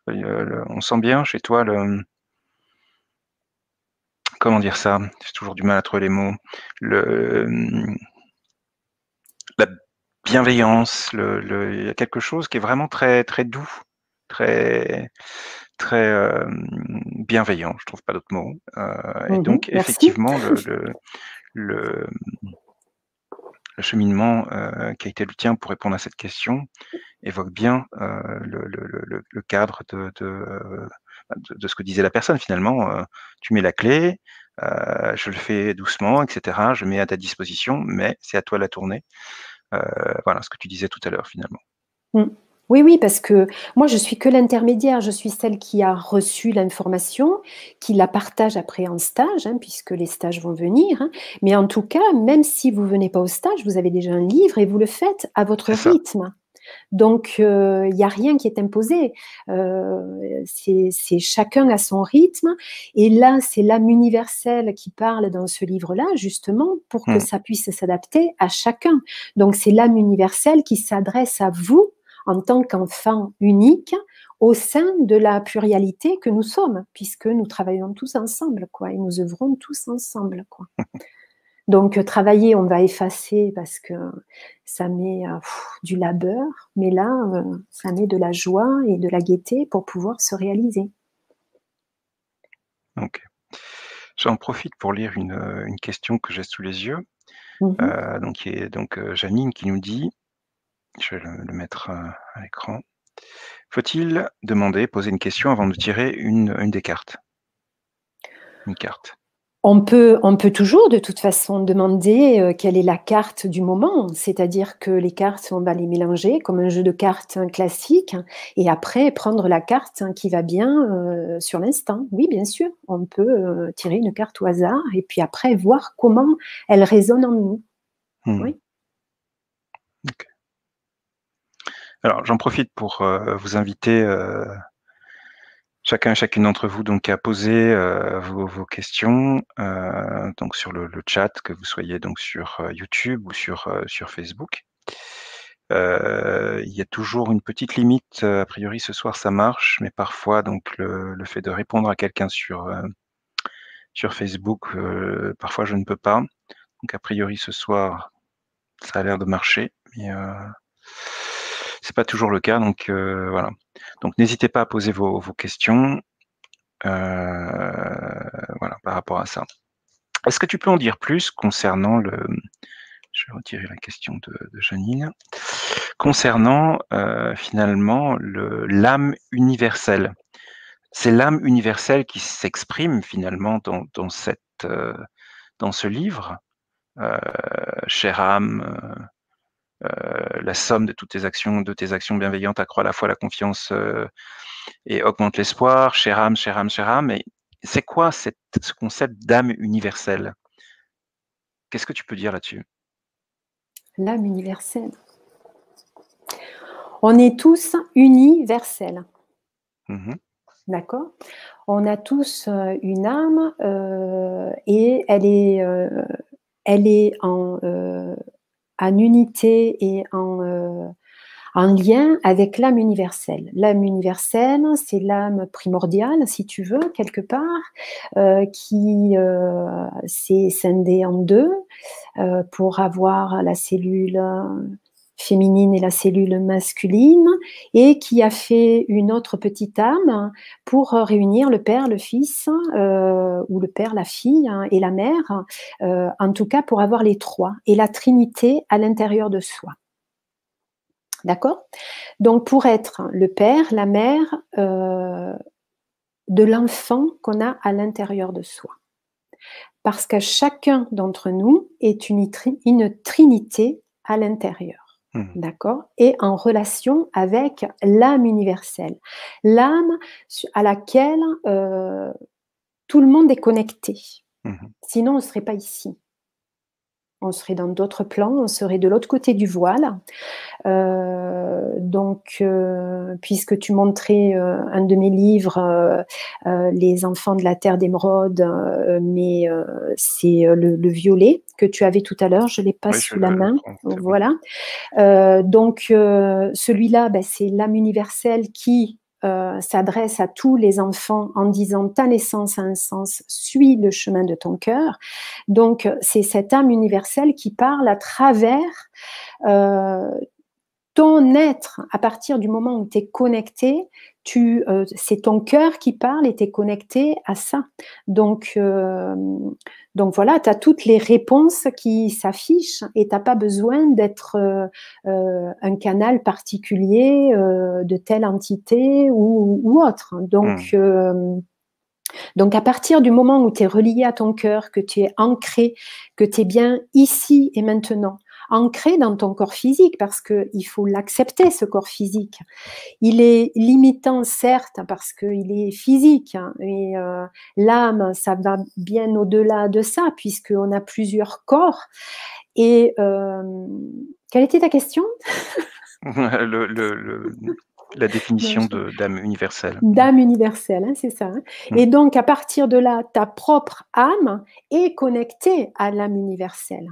On sent bien chez toi comment dire ça? J'ai toujours du mal à trouver les mots. La bienveillance, il y a quelque chose qui est vraiment très, très doux, très, très, bienveillant, je trouve pas d'autre mot, et donc Merci. effectivement le le cheminement, qui a été le tien pour répondre à cette question évoque bien, le cadre de ce que disait la personne finalement, tu mets la clé, je le fais doucement et cetera, je mets à ta disposition, mais c'est à toi de la tourner. Heu, voilà ce que tu disais tout à l'heure finalement. Mmh. Oui, oui, parce que moi, je suis que l'intermédiaire. Je suis celle qui a reçu l'information, qui la partage après en stage, hein, puisque les stages vont venir, hein. Mais en tout cas, même si vous venez pas au stage, vous avez déjà un livre et vous le faites à votre C'est ça. rythme. Donc, il y a rien qui est imposé. C'est chacun à son rythme. Et là, c'est l'âme universelle qui parle dans ce livre-là, justement, pour que Mmh. ça puisse s'adapter à chacun. Donc, c'est l'âme universelle qui s'adresse à vous en tant qu'enfant unique au sein de la pluralité que nous sommes, puisque nous travaillons tous ensemble, quoi, et nous œuvrons tous ensemble, quoi. Donc, travailler, on va effacer parce que ça met du labeur, mais là, ça met de la joie et de la gaieté pour pouvoir se réaliser. OK. J'en profite pour lire une question que j'ai sous les yeux, Mmh. donc qui est donc, Janine qui nous dit, je vais le mettre, à l'écran: «Faut-il demander, poser une question avant de tirer une des cartes?» Une carte. On peut toujours de toute façon demander, quelle est la carte du moment. C'est-à-dire que les cartes, on va les mélanger comme un jeu de cartes classique et après prendre la carte qui va bien, sur l'instant. Oui, bien sûr, on peut, tirer une carte au hasard et puis après voir comment elle résonne en nous. Mmh. Oui. OK. Alors j'en profite pour, vous inviter, chacun et chacune d'entre vous donc à poser, vos questions, donc sur le chat, que vous soyez donc sur, YouTube ou sur Facebook. Il y a toujours une petite limite, a priori ce soir ça marche, mais parfois donc le fait de répondre à quelqu'un sur Facebook, parfois je ne peux pas. Donc a priori ce soir, ça a l'air de marcher, mais, c'est pas toujours le cas donc, voilà. Donc n'hésitez pas à poser vos questions, voilà, par rapport à ça. Est-ce que tu peux en dire plus concernant je vais retirer la question de Janine. Concernant, finalement l'âme universelle. C'est l'âme universelle qui s'exprime finalement dans ce livre, heu, chère âme, la somme de tes actions bienveillantes accroît à la fois la confiance, et augmente l'espoir. Chère âme, chère âme, chère âme. Et c'est quoi ce concept d'âme universelle? Qu'est-ce que tu peux dire là-dessus? L'âme universelle. On est tous universels, Mmh mh. d'accord? On a tous, une âme, et elle est en unité et en lien avec l'âme universelle. L'âme universelle, c'est l'âme primordiale, si tu veux, quelque part, qui s'est scindée en deux pour avoir la cellule féminine et la cellule masculine, et qui a fait une autre petite âme pour réunir le père, le fils, ou le père, la fille, hein, et la mère, en tout cas pour avoir les trois, et la trinité à l'intérieur de soi. D'accord? Donc pour être le père, la mère de l'enfant qu'on a à l'intérieur de soi. Parce que chacun d'entre nous est une trinité à l'intérieur. D'accord? Et en relation avec l'âme universelle. L'âme à laquelle tout le monde est connecté. Sinon, on ne serait pas ici. On serait dans d'autres plans, on serait de l'autre côté du voile. Donc, puisque tu montrais un de mes livres, Les enfants de la terre d'émeraude, mais c'est le violet que tu avais tout à l'heure, je ne l'ai pas sous la main. Voilà. Donc, celui-là, c'est l'âme universelle qui s'adresse à tous les enfants en disant ta naissance a un sens, suis le chemin de ton cœur. Donc, c'est cette âme universelle qui parle à travers ton être. À partir du moment où tu es connecté, c'est ton cœur qui parle et tu es connecté à ça. Donc voilà, tu as toutes les réponses qui s'affichent et tu n'as pas besoin d'être un canal particulier de telle entité ou autre. Donc, à partir du moment où tu es relié à ton cœur, que tu es ancré, que tu es bien ici et maintenant, ancré dans ton corps physique, parce qu'il faut l'accepter, ce corps physique. Il est limitant, certes, parce qu'il est physique, hein, et l'âme, ça va bien au-delà de ça, puisqu'on a plusieurs corps. Et quelle était ta question? La définition d'âme universelle. D'âme universelle, hein, c'est ça. Hein. Et donc, à partir de là, ta propre âme est connectée à l'âme universelle.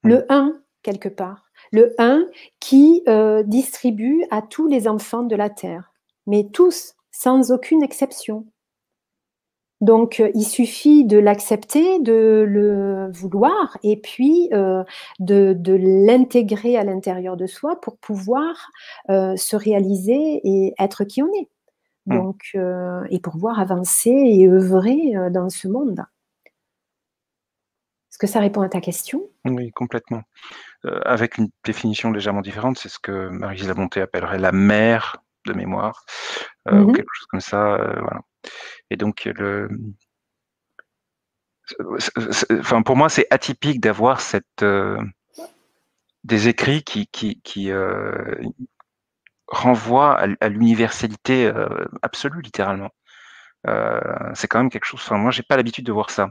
Le 1, quelque part. Le 1 qui distribue à tous les enfants de la Terre. Mais tous, sans aucune exception. Donc, il suffit de l'accepter, de le vouloir, et puis de l'intégrer à l'intérieur de soi pour pouvoir se réaliser et être qui on est. Donc, et pour pouvoir avancer et œuvrer dans ce monde. Est-ce que ça répond à ta question? Oui, complètement. Avec une définition légèrement différente, c'est ce que Marie-Gilles Labonté appellerait la mère de mémoire, ou quelque chose comme ça, voilà. Et donc enfin, pour moi, c'est atypique d'avoir des écrits qui renvoient à l'universalité absolue, littéralement. C'est quand même quelque chose. Enfin, moi, j'ai pas l'habitude de voir ça.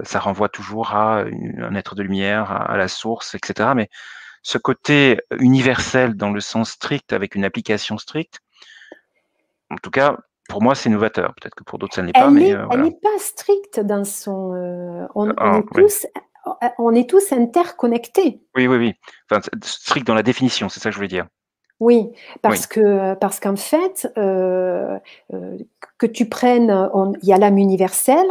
Ça renvoie toujours à un être de lumière, à la source, etc. Mais ce côté universel dans le sens strict, avec une application stricte, en tout cas, pour moi, c'est novateur. Peut-être que pour d'autres, ça ne l'est pas, mais Elle voilà. n'est pas stricte dans son... Ouais. on est tous interconnectés. Oui. Enfin, strict dans la définition, c'est ça que je voulais dire. Oui, parce qu'en fait, que tu prennes, il y a l'âme universelle,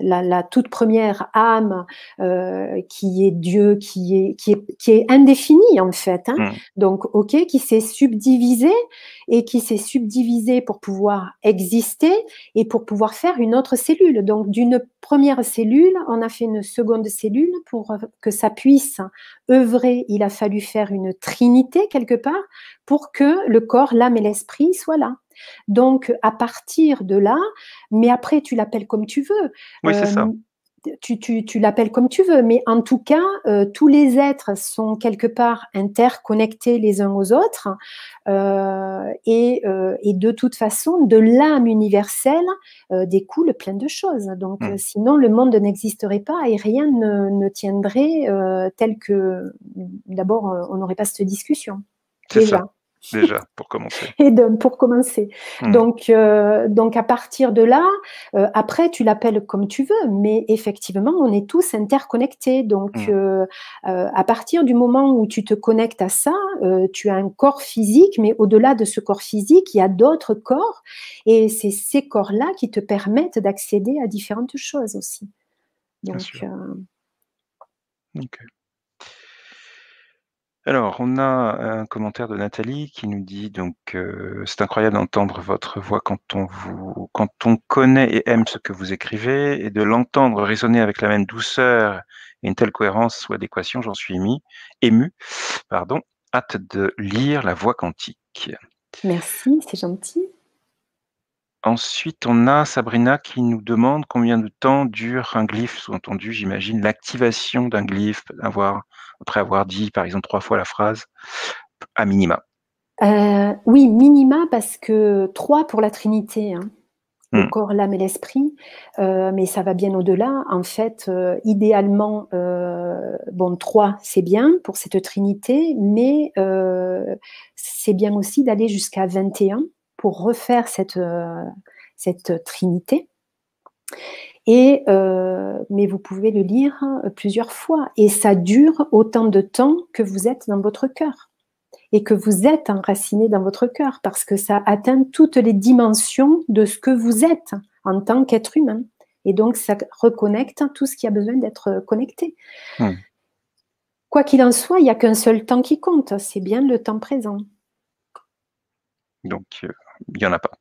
la toute première âme qui est Dieu, qui est indéfinie en fait. Hein. Donc, ok, qui s'est subdivisée et qui s'est subdivisée pour pouvoir exister et pour pouvoir faire une autre cellule. Donc, d'une première cellule, on a fait une seconde cellule pour que ça puisse œuvrer. Il a fallu faire une trinité quelque part pour que le corps, l'âme et l'esprit soient là. Donc, à partir de là, mais après, tu l'appelles comme tu veux. Oui, c'est ça. Tu l'appelles comme tu veux, mais en tout cas, tous les êtres sont quelque part interconnectés les uns aux autres, et de toute façon, de l'âme universelle découle plein de choses. Donc, sinon, le monde n'existerait pas et rien ne tiendrait tel que, d'abord, on n'aurait pas cette discussion. C'est ça. déjà, pour commencer. Et pour commencer. Donc à partir de là, après, tu l'appelles comme tu veux, mais effectivement, on est tous interconnectés. Donc, à partir du moment où tu te connectes à ça, tu as un corps physique, mais au-delà de ce corps physique, il y a d'autres corps, et c'est ces corps-là qui te permettent d'accéder à différentes choses aussi. Bien Donc, sûr. Ok. Alors, on a un commentaire de Nathalie qui nous dit donc c'est incroyable d'entendre votre voix quand on connaît et aime ce que vous écrivez et de l'entendre résonner avec la même douceur et une telle cohérence ou adéquation, j'en suis ému, pardon, hâte de lire La Voix quantique. merci, c'est gentil. Ensuite, on a Sabrina qui nous demande combien de temps dure un glyphe, sous-entendu, j'imagine, l'activation d'un glyphe, après avoir dit, par exemple, 3 fois la phrase, à minima. Oui, minima, parce que 3 pour la Trinité, hein. Le Hmm. corps, l'âme et l'esprit, mais ça va bien au-delà. En fait, idéalement, bon, 3, c'est bien pour cette trinité, mais c'est bien aussi d'aller jusqu'à 21 pour refaire cette trinité. Et, mais vous pouvez le lire plusieurs fois, et ça dure autant de temps que vous êtes dans votre cœur et que vous êtes enraciné dans votre cœur, parce que ça atteint toutes les dimensions de ce que vous êtes en tant qu'être humain. Et donc, ça reconnecte tout ce qui a besoin d'être connecté. Quoi qu'il en soit, il n'y a qu'un seul temps qui compte, c'est bien le temps présent. Donc, il n'y en a pas.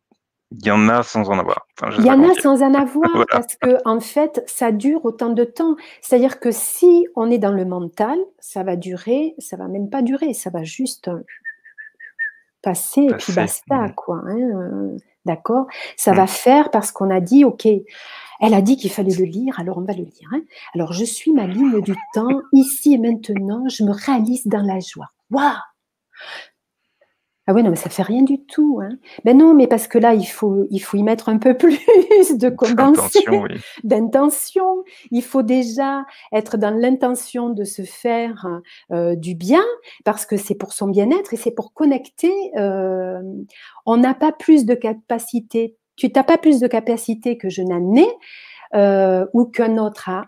Il y en a sans en avoir. Enfin, Il y en a sans en avoir, voilà. parce que en fait, ça dure autant de temps. C'est-à-dire que si on est dans le mental, ça va durer, ça va même pas durer, ça va juste passer et puis basta, quoi. Hein, d'accord? Ça va faire parce qu'on a dit, ok, elle a dit qu'il fallait le lire, alors on va le lire. Hein. Alors, je suis ma ligne du temps, ici et maintenant, je me réalise dans la joie. Waouh! Ah oui, non, mais ça fait rien du tout. Hein. Ben non, mais parce que là, il faut y mettre un peu plus de condensé, oui. d'intention. Il faut déjà être dans l'intention de se faire du bien, parce que c'est pour son bien-être et c'est pour connecter. On n'a pas plus de capacité. Tu n'as pas plus de capacité que je n'en ai ou qu'un autre a.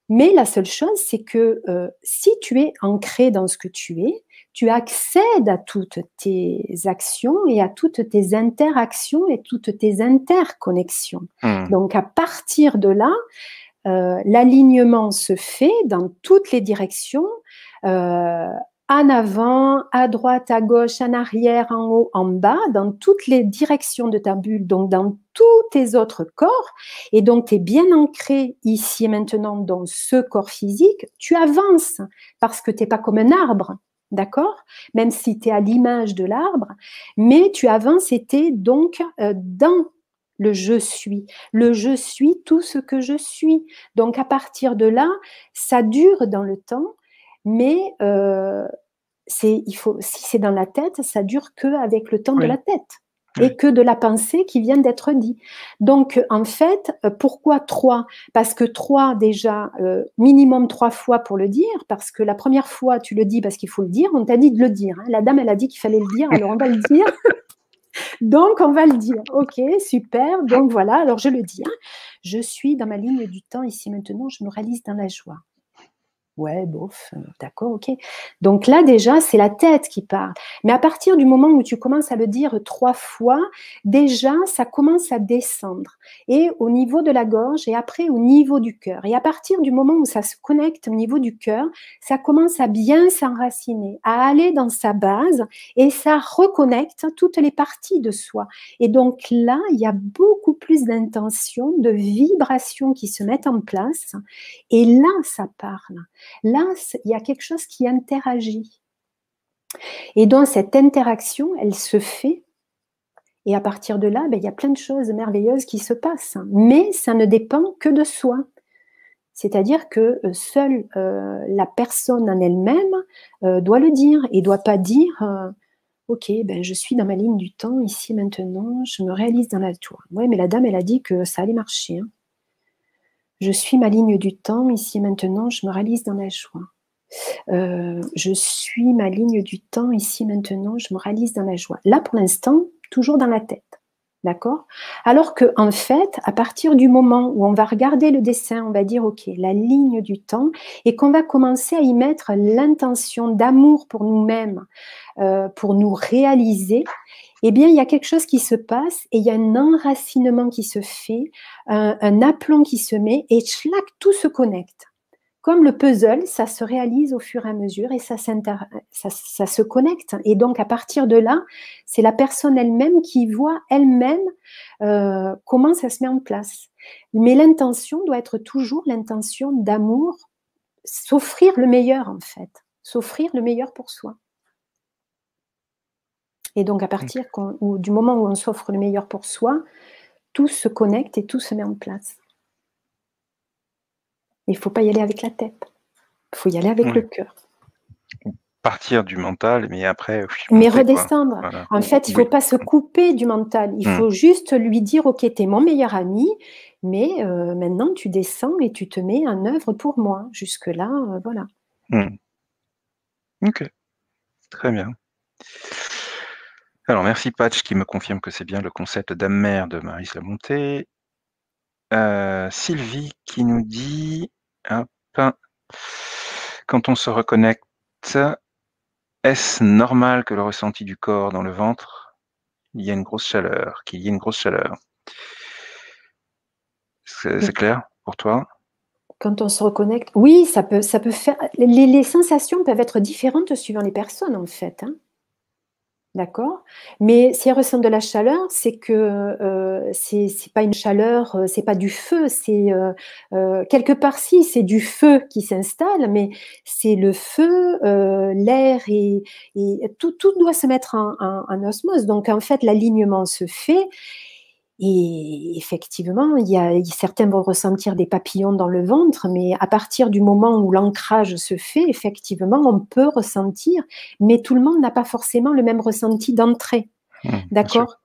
Mais la seule chose, c'est que si tu es ancré dans ce que tu es, tu accèdes à toutes tes actions et à toutes tes interactions et toutes tes interconnexions. Donc, à partir de là, l'alignement se fait dans toutes les directions, en avant, à droite, à gauche, en arrière, en haut, en bas, dans toutes les directions de ta bulle, donc dans tous tes autres corps. Et donc, tu es bien ancré ici et maintenant dans ce corps physique. Tu avances parce que tu n'es pas comme un arbre, d'accord? Même si tu es à l'image de l'arbre, mais tu avances et tu es donc dans le je suis. Le je suis tout ce que je suis. Donc, à partir de là, ça dure dans le temps, mais si c'est dans la tête, ça dure qu'avec le temps de la tête et que de la pensée qui vient d'être dit. Donc, en fait, pourquoi 3? Parce que 3, déjà, minimum 3 fois pour le dire, parce que la première fois, tu le dis parce qu'il faut le dire, on t'a dit de le dire. Hein. La dame, elle a dit qu'il fallait le dire, alors on va le dire. Donc, on va le dire. Ok, super. Donc, voilà, alors je le dis. Hein. Je suis dans ma ligne du temps ici maintenant, je me réalise dans la joie. Ouais, bof, d'accord, ok. Donc là, déjà, c'est la tête qui parle. Mais à partir du moment où tu commences à le dire 3 fois, déjà, ça commence à descendre. Et au niveau de la gorge et après au niveau du cœur. Et à partir du moment où ça se connecte au niveau du cœur, ça commence à bien s'enraciner, à aller dans sa base et ça reconnecte toutes les parties de soi. Et donc là, il y a beaucoup plus d'intentions, de vibrations qui se mettent en place. Et là, ça parle. Là, il y a quelque chose qui interagit. Et donc, cette interaction, elle se fait. Et à partir de là, il y a plein de choses merveilleuses qui se passent. Mais ça ne dépend que de soi. C'est-à-dire que seule la personne en elle-même doit le dire et ne doit pas dire ok, je suis dans ma ligne du temps, ici, maintenant, je me réalise dans la joie. Oui, mais la dame, elle a dit que ça allait marcher. Hein. Je suis ma ligne du temps, ici, maintenant, je me réalise dans la joie. Je suis ma ligne du temps ici maintenant, je me réalise dans la joie. Là, pour l'instant, toujours dans la tête. D'accord? Alors que, en fait, à partir du moment où on va regarder le dessin, on va dire, OK, la ligne du temps, et qu'on va commencer à y mettre l'intention d'amour pour nous-mêmes, pour nous réaliser, eh bien, il y a quelque chose qui se passe et il y a un enracinement qui se fait, un aplomb qui se met et schlac, tout se connecte. Comme le puzzle, ça se réalise au fur et à mesure et ça se connecte. Et donc, à partir de là, c'est la personne elle-même qui voit elle-même comment ça se met en place. Mais l'intention doit être toujours l'intention d'amour, s'offrir le meilleur en fait, s'offrir le meilleur pour soi. Et donc, à partir du moment où on s'offre le meilleur pour soi, tout se connecte et tout se met en place. Il ne faut pas y aller avec la tête. Il faut y aller avec le cœur. Partir du mental, mais après... Mais redescendre. Voilà. En fait, il ne faut pas se couper du mental. Il faut juste lui dire, OK, tu es mon meilleur ami, mais maintenant, tu descends et tu te mets en œuvre pour moi. Jusque-là, voilà. Ok, très bien. Alors, merci Patch qui me confirme que c'est bien le concept d'âme mère de Maryse Lamontée. Sylvie qui nous dit, quand on se reconnecte, est-ce normal que le ressenti du corps dans le ventre, qu'il y ait une grosse chaleur? C'est clair pour toi? Quand on se reconnecte, oui, ça peut faire... Les sensations peuvent être différentes suivant les personnes, en fait. Hein. D'accord? Mais si elles ressentent de la chaleur, c'est que c'est pas une chaleur, c'est pas du feu, c'est quelque part si, c'est du feu qui s'installe, mais c'est le feu, l'air et tout doit se mettre en osmose. Donc en fait, l'alignement se fait. Et effectivement, certains vont ressentir des papillons dans le ventre, mais à partir du moment où l'ancrage se fait, effectivement, on peut ressentir, mais tout le monde n'a pas forcément le même ressenti d'entrée. D'accord ?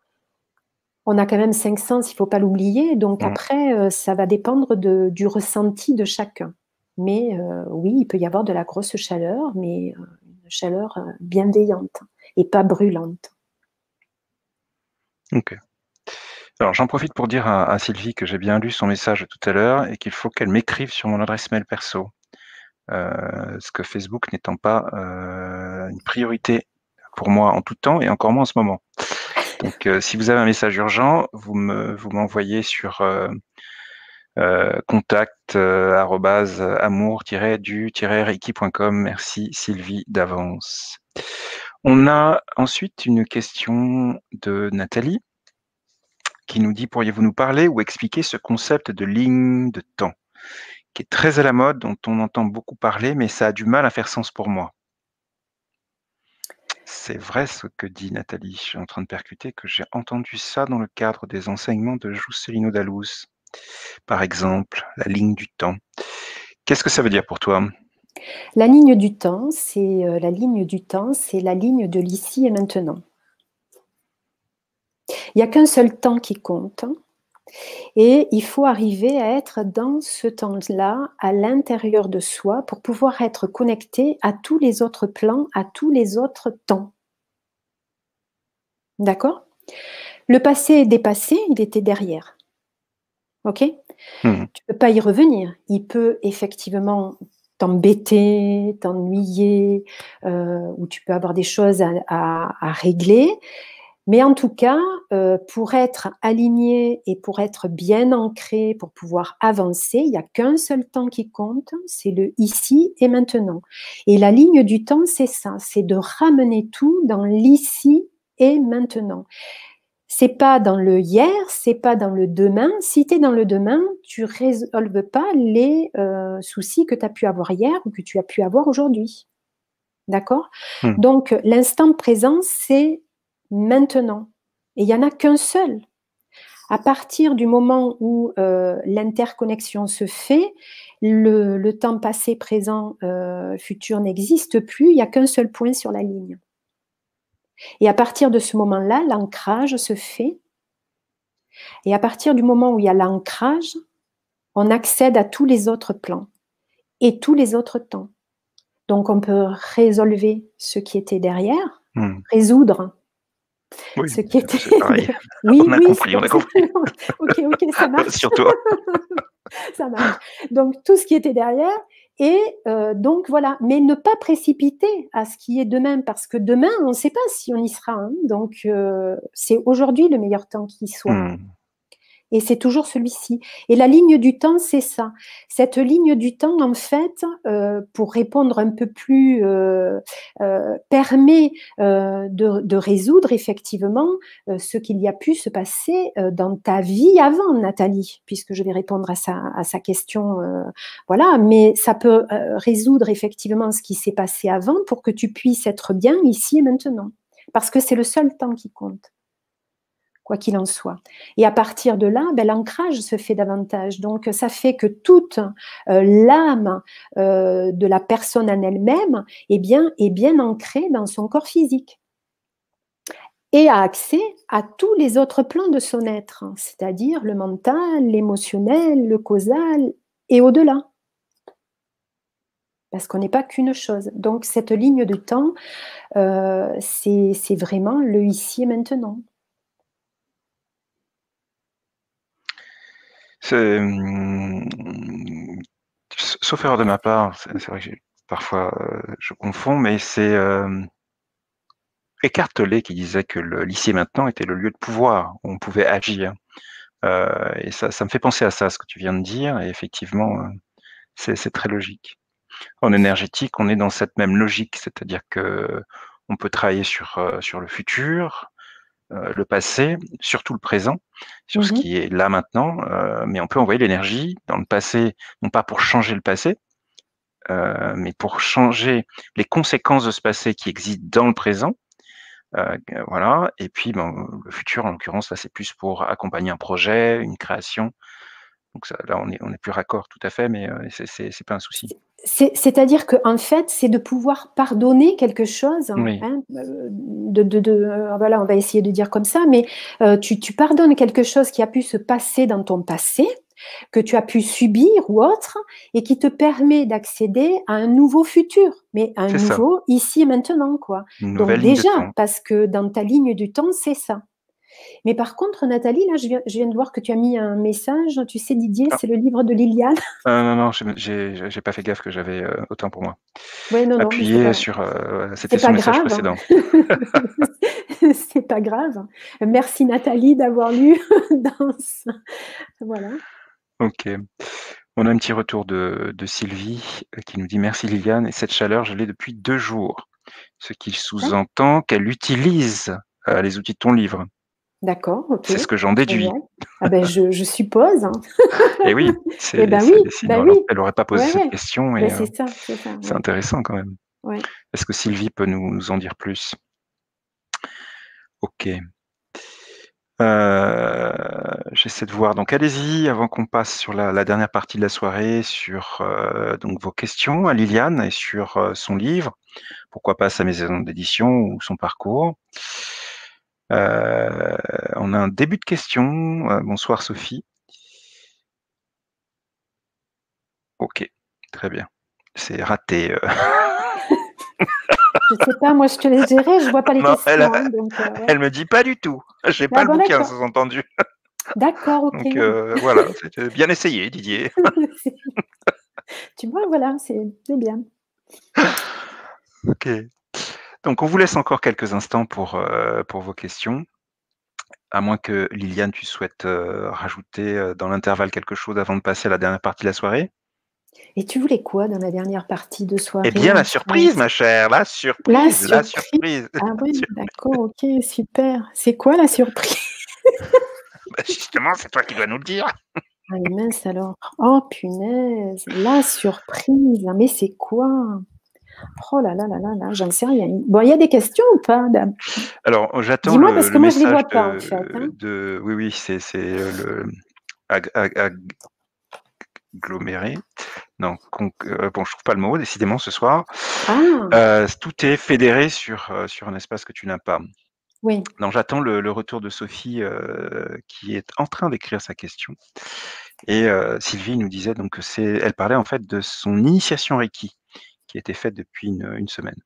On a quand même 5 sens, il ne faut pas l'oublier, donc après, ça va dépendre du ressenti de chacun. Mais oui, il peut y avoir de la grosse chaleur, mais une chaleur bienveillante et pas brûlante. Ok. Alors, j'en profite pour dire à Sylvie que j'ai bien lu son message tout à l'heure et qu'il faut qu'elle m'écrive sur mon adresse mail perso. Parce que Facebook n'étant pas une priorité pour moi en tout temps et encore moins en ce moment. Donc, si vous avez un message urgent, vous m'envoyez sur contact @amour-du-reiki.com. Merci Sylvie d'avance. On a ensuite une question de Nathalie qui nous dit: pourriez-vous nous parler ou expliquer ce concept de ligne de temps qui est très à la mode, dont on entend beaucoup parler, mais ça a du mal à faire sens pour moi. C'est vrai ce que dit Nathalie. Je suis en train de percuter que j'ai entendu ça dans le cadre des enseignements de Juscelino Dalouse. Par exemple, la ligne du temps. Qu'est-ce que ça veut dire pour toi? La ligne du temps, c'est la ligne de l'ici et maintenant. Il n'y a qu'un seul temps qui compte. Et il faut arriver à être dans ce temps-là, à l'intérieur de soi, pour pouvoir être connecté à tous les autres plans, à tous les autres temps. D'accord? Le passé est dépassé, il était derrière. Ok? Tu ne peux pas y revenir. Il peut effectivement t'embêter, t'ennuyer, ou tu peux avoir des choses à régler. Mais en tout cas, pour être aligné et pour être bien ancré, pour pouvoir avancer, il n'y a qu'un seul temps qui compte, c'est le ici et maintenant. Et la ligne du temps, c'est ça, c'est de ramener tout dans l'ici et maintenant. C'est pas dans le hier, c'est pas dans le demain. Si tu es dans le demain, tu résolves pas les soucis que tu as pu avoir hier ou que tu as pu avoir aujourd'hui. D'accord ? Donc, l'instant présent, c'est maintenant. Et il n'y en a qu'un seul. À partir du moment où l'interconnexion se fait, le temps passé, présent, futur n'existe plus, il n'y a qu'un seul point sur la ligne. Et à partir de ce moment-là, l'ancrage se fait. Et à partir du moment où il y a l'ancrage, on accède à tous les autres plans et tous les autres temps. Donc on peut résolver ce qui était derrière, Mmh. résoudre Oui, ce qui était c'est pareil. oui, On a oui, c'est compris, on comme a ça. compris. OK, OK, ça marche. Sur toi. Ça marche. Donc tout ce qui était derrière et donc voilà, mais ne pas précipiter à ce qui est demain parce que demain, on ne sait pas si on y sera, hein, donc c'est aujourd'hui le meilleur temps qui soit. Mmh. Et c'est toujours celui-ci. Et la ligne du temps, c'est ça. Cette ligne du temps, en fait, pour répondre un peu plus, permet de résoudre effectivement ce qu'il y a pu se passer dans ta vie avant, Nathalie, puisque je vais répondre à sa question. Voilà, mais ça peut résoudre effectivement ce qui s'est passé avant pour que tu puisses être bien ici et maintenant. Parce que c'est le seul temps qui compte, quoi qu'il en soit. Et à partir de là, ben, l'ancrage se fait davantage. Donc, ça fait que toute l'âme de la personne en elle-même est bien ancrée dans son corps physique et a accès à tous les autres plans de son être, c'est-à-dire le mental, l'émotionnel, le causal et au-delà. Parce qu'on n'est pas qu'une chose. Donc, cette ligne de temps, c'est vraiment le ici et maintenant. C'est, sauf erreur de ma part, c'est vrai que parfois je confonds, mais c'est Eckhart Tolle qui disait que l'ici et maintenant était le lieu de pouvoir où on pouvait agir. Et ça me fait penser à ça, ce que tu viens de dire, et effectivement, c'est très logique. En énergétique, on est dans cette même logique, c'est-à-dire que on peut travailler sur le futur, le passé, surtout le présent, sur ce Mhm. qui est là maintenant, mais on peut envoyer l'énergie dans le passé, non pas pour changer le passé, mais pour changer les conséquences de ce passé qui existent dans le présent. Voilà, et puis ben, le futur, en l'occurrence, là, c'est plus pour accompagner un projet, une création. Donc ça, là, on est plus raccord tout à fait, mais c'est pas un souci. C'est-à-dire qu'en fait, c'est de pouvoir pardonner quelque chose, Oui, hein, voilà, on va essayer de dire comme ça, mais tu pardonnes quelque chose qui a pu se passer dans ton passé, que tu as pu subir ou autre, et qui te permet d'accéder à un nouveau futur, mais un c'est ça, nouveau ici et maintenant, quoi. une Donc nouvelle ligne de déjà, temps. parce que dans ta ligne du temps, c'est ça. Mais par contre, Nathalie, là, je viens de voir que tu as mis un message. Tu sais, Didier, Ah, c'est le livre de Liliane. non, non, j'ai pas fait gaffe que j'avais autant pour moi. Oui, non, non, mais Appuyé sur, c'est c'était son pas message grave. précédent. C'est pas grave. Merci Nathalie d'avoir lu dans ça. Voilà. Ok. On a un petit retour de Sylvie qui nous dit merci Liliane et cette chaleur je l'ai depuis 2 jours. Ce qui Hein. sous-entend qu'elle utilise les outils de ton livre. D'accord, ok. C'est ce que j'en déduis. Génial. Ah ben je suppose, hein. Et oui, Eh ben oui, sinon ben oui. elle aurait pas posé Ouais, cette ouais. question Ben et c'est ça, c'est ouais. intéressant quand même. Ouais. Est-ce que Sylvie peut nous en dire plus? Ok. J'essaie de voir. Donc allez-y avant qu'on passe sur la dernière partie de la soirée sur donc vos questions à Liliane et sur son livre. Pourquoi pas sa maison d'édition ou son parcours. On a un début de question. Bonsoir Sophie. Ok, très bien. C'est raté. Je sais pas, moi je te laisse gérer, je vois pas les Non, questions, hein, donc ouais. elle me dit pas du tout. J'ai pas Ah le bon, bouquin, d'accord. sous-entendu. D'accord, ok. Donc voilà, c'était bien essayé, Didier. Tu vois, voilà, c'est bien. Ok. Donc on vous laisse encore quelques instants pour vos questions, à moins que Liliane, tu souhaites rajouter dans l'intervalle quelque chose avant de passer à la dernière partie de la soirée. Et tu voulais quoi dans la dernière partie de Eh soirée bien, la en surprise, fait? ma chère, la La surprise, la surprise. surprise. Ah ouais, d'accord, ok, super. C'est quoi la surprise? Bah, justement, c'est toi qui dois nous le dire. Ah mais mince alors. Oh punaise, la surprise. Mais c'est quoi? Oh là là là là là, j'en sais rien. Bon, il y a des questions ou pas? Alors, j'attends Dis-moi parce que le moi je les message vois pas en fait, hein. oui, oui, c'est le aggloméré. Non, bon, je trouve pas le mot, décidément, ce soir. Ah Tout est fédéré sur un espace que tu n'as pas. oui. Non, j'attends le retour de Sophie, qui est en train d'écrire sa question et Sylvie nous disait donc que elle parlait en fait de son initiation Reiki qui a été faite depuis une semaine.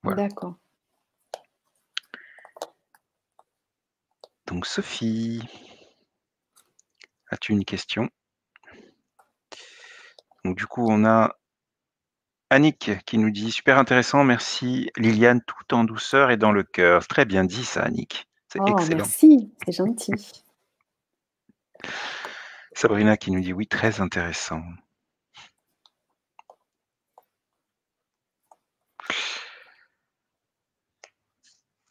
Voilà. D'accord. Donc Sophie, as-tu une question? Donc du coup, on a Annick qui nous dit: «Super intéressant, merci Liliane, tout en douceur et dans le cœur». Très bien dit ça, Annick, c'est Oh, excellent. merci, c'est gentil. Sabrina qui nous dit: «Oui, très intéressant».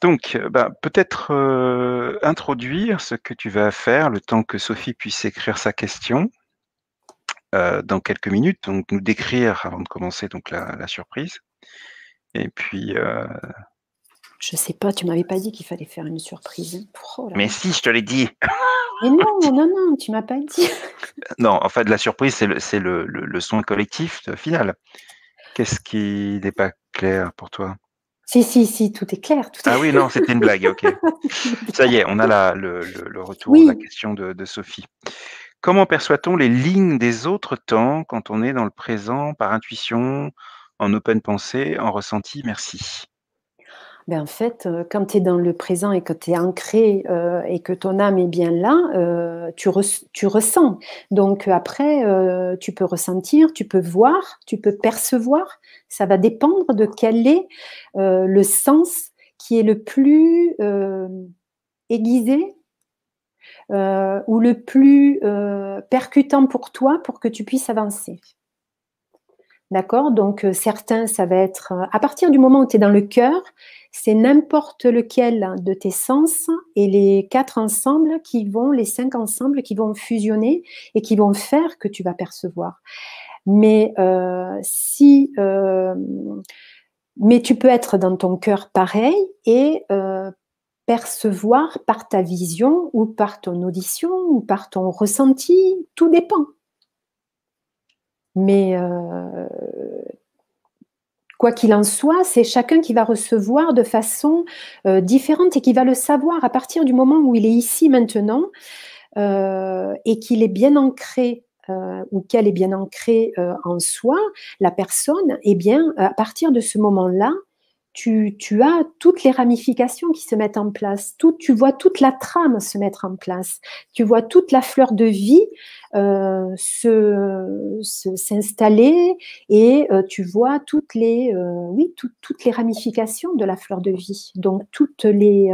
Donc, peut-être, introduire ce que tu vas faire, le temps que Sophie puisse écrire sa question, dans quelques minutes. Donc nous décrire avant de commencer donc la surprise et puis, Je sais pas, tu m'avais pas dit qu'il fallait faire une surprise. Oh là mais là. si, je te l'ai dit! Mais non, non, non, tu m'as pas dit. Non, en fait, la surprise, c'est le son collectif, final. Qu'est-ce qui n'est pas clair pour toi? Si, si, si, tout est clair, tout est Ah oui, non, c'était une blague, OK. Ça y est, on a le retour, la oui, question de Sophie. Comment perçoit-on les lignes des autres temps quand on est dans le présent, par intuition, en open pensée, en ressenti? Merci. ben, en fait, quand tu es dans le présent et que tu es ancré, et que ton âme est bien là, tu ressens. Donc après, tu peux ressentir, tu peux voir, tu peux percevoir. Ça va dépendre de quel est, le sens qui est le plus, aiguisé, ou le plus, percutant pour toi, pour que tu puisses avancer. D'accord? Donc, certains, ça va être, à partir du moment où tu es dans le cœur, c'est n'importe lequel de tes sens et les 4 ensemble qui vont les 5 ensemble qui vont fusionner et qui vont faire que tu vas percevoir. Mais, mais tu peux être dans ton cœur pareil et percevoir par ta vision ou par ton audition ou par ton ressenti, tout dépend. Mais, quoi qu'il en soit, c'est chacun qui va recevoir de façon, différente et qui va le savoir à partir du moment où il est ici maintenant, et qu'il est bien ancré, ou qu'elle est bien ancrée, en soi, la personne, eh bien, à partir de ce moment-là, tu as toutes les ramifications qui se mettent en place. Tu vois toute la trame se mettre en place. Tu vois toute la fleur de vie, s'installer et tu vois toutes les ramifications de la fleur de vie. Donc toutes les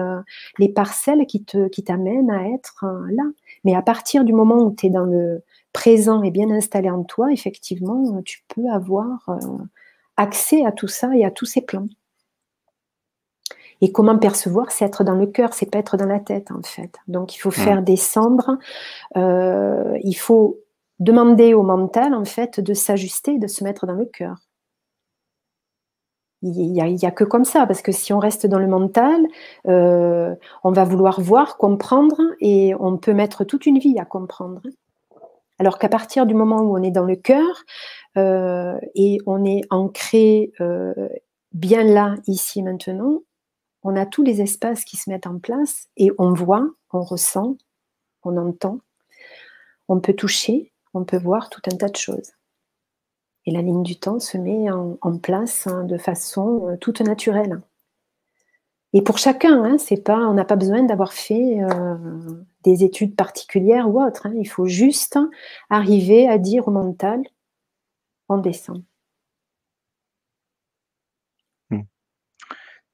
parcelles qui t'amènent à être, là. Mais à partir du moment où tu es dans le présent et bien installé en toi, effectivement, tu peux avoir, accès à tout ça et à tous ces plans. Et comment percevoir? C'est être dans le cœur, c'est pas être dans la tête, en fait. Donc il faut Mmh. faire descendre, il faut demander au mental, en fait, de s'ajuster, de se mettre dans le cœur. Il y a que comme ça, parce que si on reste dans le mental, on va vouloir voir, comprendre et on peut mettre toute une vie à comprendre. Alors qu'à partir du moment où on est dans le cœur, et on est ancré, bien là, ici, maintenant, on a tous les espaces qui se mettent en place et on voit, on ressent, on entend, on peut toucher, on peut voir tout un tas de choses. Et la ligne du temps se met en place, hein, de façon, toute naturelle. Et pour chacun, hein, c'est pas, on n'a pas besoin d'avoir fait, des études particulières ou autres, hein. Il faut juste arriver à dire au mental: «On descend». Mmh.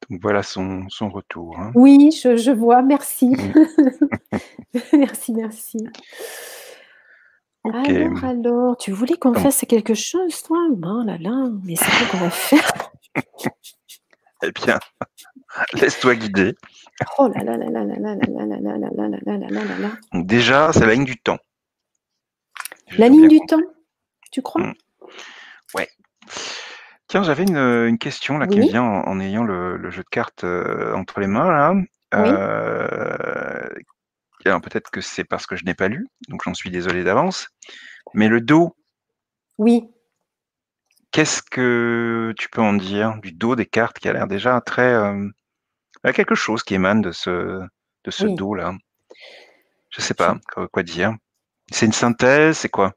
Donc voilà son retour, hein. Oui, je vois, merci. Mmh. Merci, merci. OK. Alors, tu voulais qu'on Donc fasse quelque chose, toi? Oh là là, mais c'est quoi qu'on va faire? eh bien, laisse-toi guider. Oh là là là là là là là là là là là là là là là là là. Donc déjà, c'est la ligne du temps. J'ai La tout ligne bien du temps, compris. tu crois? Mmh. Ouais. Tiens, j'avais une question là qui me Oui, vient en ayant le jeu de cartes, entre les mains là. oui, Heu, alors peut-être que c'est parce que je n'ai pas lu, donc j'en suis désolé d'avance. Mais le dos, oui, qu'est-ce que tu peux en dire du dos des cartes qui a l'air déjà très, quelque chose qui émane de ce oui. dos-là? Je sais pas Tu quoi dire. C'est une synthèse, c'est quoi?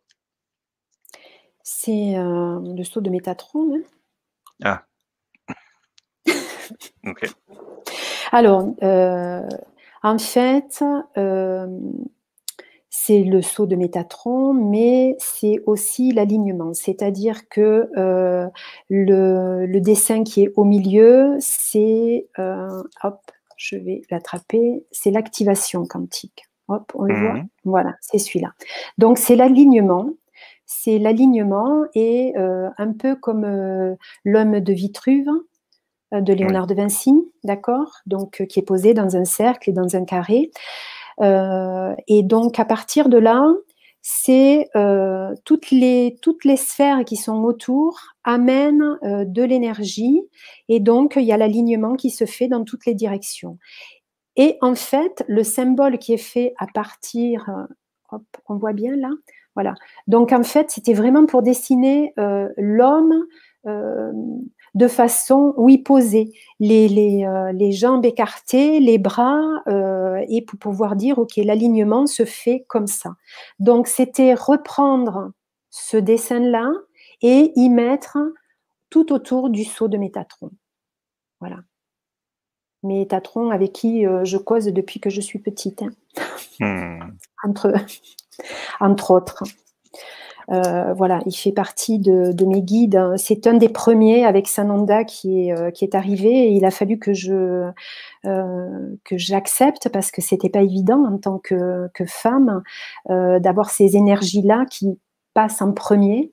c'est, le saut de Métatron, hein? Ah, ok. Alors, en fait, c'est le saut de Métatron, mais c'est aussi l'alignement. C'est-à-dire que le dessin qui est au milieu, c'est, hop, je vais l'attraper, c'est l'activation quantique. Hop, on le voit? Mhm. Voilà, c'est celui-là. Donc, c'est l'alignement. C'est l'alignement et un peu comme l'homme de Vitruve de Oui. Léonard de Vinci, d'accord? Donc, qui est posé dans un cercle et dans un carré. Et donc, à partir de là, c'est toutes les sphères qui sont autour amènent de l'énergie et donc il y a l'alignement qui se fait dans toutes les directions. Et en fait, le symbole qui est fait à partir, hop, on voit bien là, voilà. Donc en fait, c'était vraiment pour dessiner l'homme euh, de façon, oui, posée, les jambes écartées, les bras, et pour pouvoir dire, ok, l'alignement se fait comme ça. Donc c'était reprendre ce dessin-là et y mettre tout autour du seau de Métatron. Voilà. Métatron avec qui je cause depuis que je suis petite, hein, Hmm. entre autres. Voilà, il fait partie de mes guides. C'est un des premiers avec Sananda qui est arrivé et il a fallu que j'accepte parce que c'était pas évident en tant que femme d'avoir ces énergies-là qui passent en premier.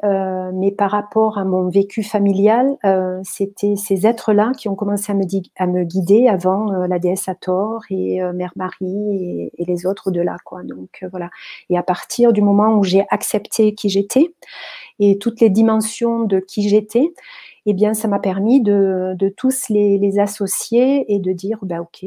Mais par rapport à mon vécu familial, c'était ces êtres-là qui ont commencé à me guider avant la déesse Hathor et Mère Marie et les autres de là, quoi. Donc voilà. Et à partir du moment où j'ai accepté qui j'étais et toutes les dimensions de qui j'étais, eh bien, ça m'a permis de tous les associer et de dire, bah, ok,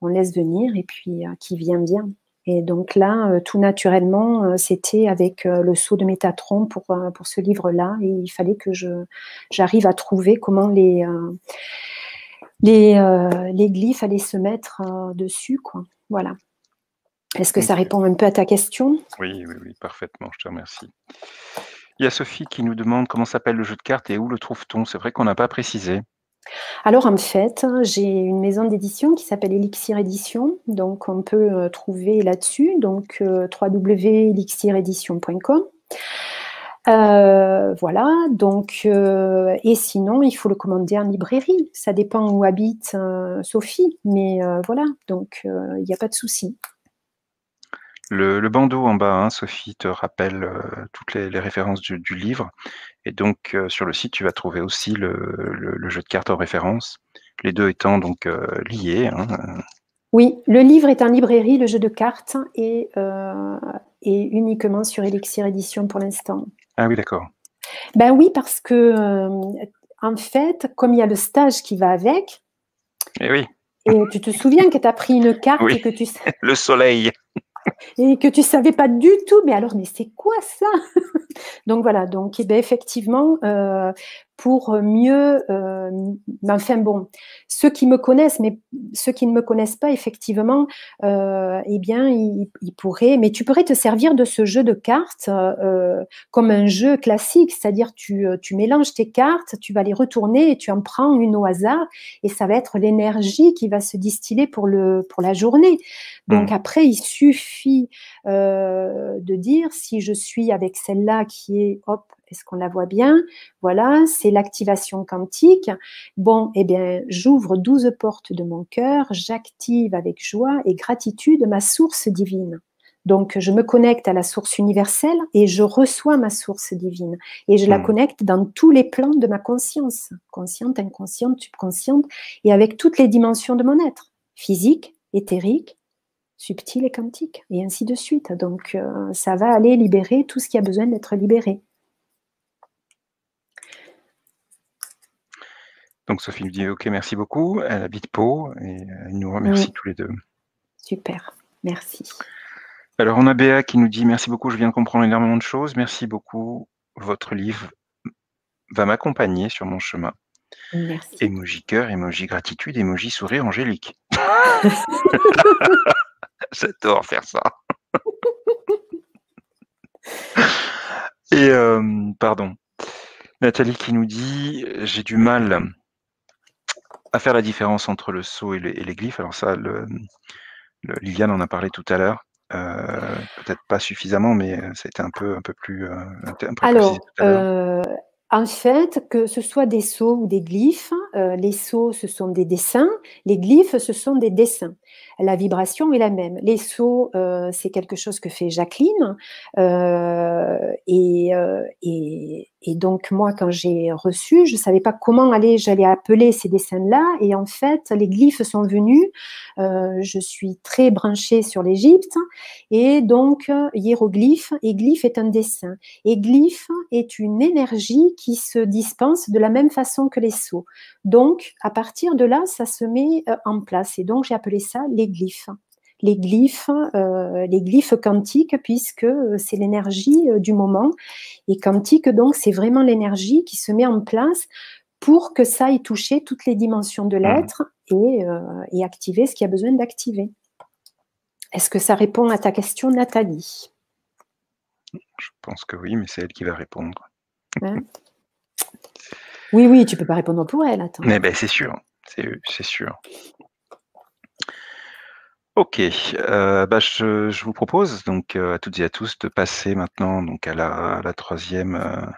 on laisse venir et puis qui vient, vient. Et donc là, tout naturellement, c'était avec le saut de Métatron pour ce livre-là. Et il fallait que j'arrive à trouver comment les glyphes allaient se mettre dessus, quoi. Voilà. Est-ce que ça Ok. répond un peu à ta question? Oui, oui, oui, parfaitement, je te remercie. Il y a Sophie qui nous demande comment s'appelle le jeu de cartes et où le trouve-t-on? C'est vrai qu'on n'a pas précisé. Alors en fait, j'ai une maison d'édition qui s'appelle Elixir Édition, donc on peut trouver là-dessus, donc www.elixiredition.com. Voilà, donc, et sinon, il faut le commander en librairie. Ça dépend où habite Sophie, mais voilà, donc il n'y a pas de souci. Le bandeau en bas, hein, Sophie te rappelle toutes les références du livre. Et donc, sur le site, tu vas trouver aussi le jeu de cartes en référence, les deux étant donc liés, hein. Oui, le livre est en librairie, le jeu de cartes est uniquement sur Elixir Édition pour l'instant. Ah oui, d'accord. Ben oui, parce que en fait, comme il y a le stage qui va avec, Eh oui, et tu te souviens que tu as pris une carte oui, que tu le soleil. et que tu savais pas du tout, mais alors, mais c'est quoi ça? Donc voilà, donc eh ben, effectivement, pour mieux, enfin bon, ceux qui me connaissent, mais ceux qui ne me connaissent pas, effectivement, eh bien, ils pourraient, mais tu pourrais te servir de ce jeu de cartes comme un jeu classique, c'est-à-dire tu mélanges tes cartes, tu vas les retourner et tu en prends une au hasard, et ça va être l'énergie qui va se distiller pour la journée. Donc Hmm. après, il suffit de dire si je suis avec celle-là qui est, hop, est-ce qu'on la voit bien? Voilà, c'est l'activation quantique. Bon, eh bien, j'ouvre 12 portes de mon cœur, j'active avec joie et gratitude ma source divine. Donc, je me connecte à la source universelle et je reçois ma source divine. Et je la Hmm. connecte dans tous les plans de ma conscience, consciente, inconsciente, subconsciente, et avec toutes les dimensions de mon être, physique, éthérique, subtil et quantique, et ainsi de suite. Donc, ça va aller libérer tout ce qui a besoin d'être libéré. Donc Sophie nous dit ok, merci beaucoup. Elle habite Pau et elle nous remercie Mm, tous les deux. super, merci. Alors on a Béa qui nous dit merci beaucoup, je viens de comprendre énormément de choses. Merci beaucoup. Votre livre va m'accompagner sur mon chemin. Merci. Emoji cœur, emoji gratitude, emoji sourire angélique. J'adore faire ça. Et pardon. Nathalie qui nous dit: «J'ai du mal à faire la différence entre le sceau et les glyphes». Alors ça, Liliane en a parlé tout à l'heure, peut-être pas suffisamment, mais ça a été un peu précisé Alors, tout à l'heure. en fait, que ce soit des sceaux ou des glyphes, les sceaux, ce sont des dessins, les glyphes, ce sont des dessins. La vibration est la même. Les sceaux, c'est quelque chose que fait Jacqueline, et donc moi, quand j'ai reçu, je savais pas comment j'allais appeler ces dessins-là, et en fait, les glyphes sont venus. Je suis très branchée sur l'Égypte, et donc hiéroglyphe, et glyphe est un dessin. Et glyphe est une énergie qui se dispense de la même façon que les sceaux. Donc, à partir de là, ça se met en place. Et donc, j'ai appelé ça les glyphes. Les glyphes quantiques, puisque c'est l'énergie du moment. Et quantique, donc, c'est vraiment l'énergie qui se met en place pour que ça aille toucher toutes les dimensions de l'être et activer ce qu'il y a besoin d'activer. Est-ce que ça répond à ta question, Nathalie? Je pense que oui, mais c'est elle qui va répondre. Hein? Oui, oui, tu peux pas répondre pour elle, attends. Mais ben, c'est sûr, c'est sûr. OK, bah, je vous propose donc, à toutes et à tous de passer maintenant donc à la 3e,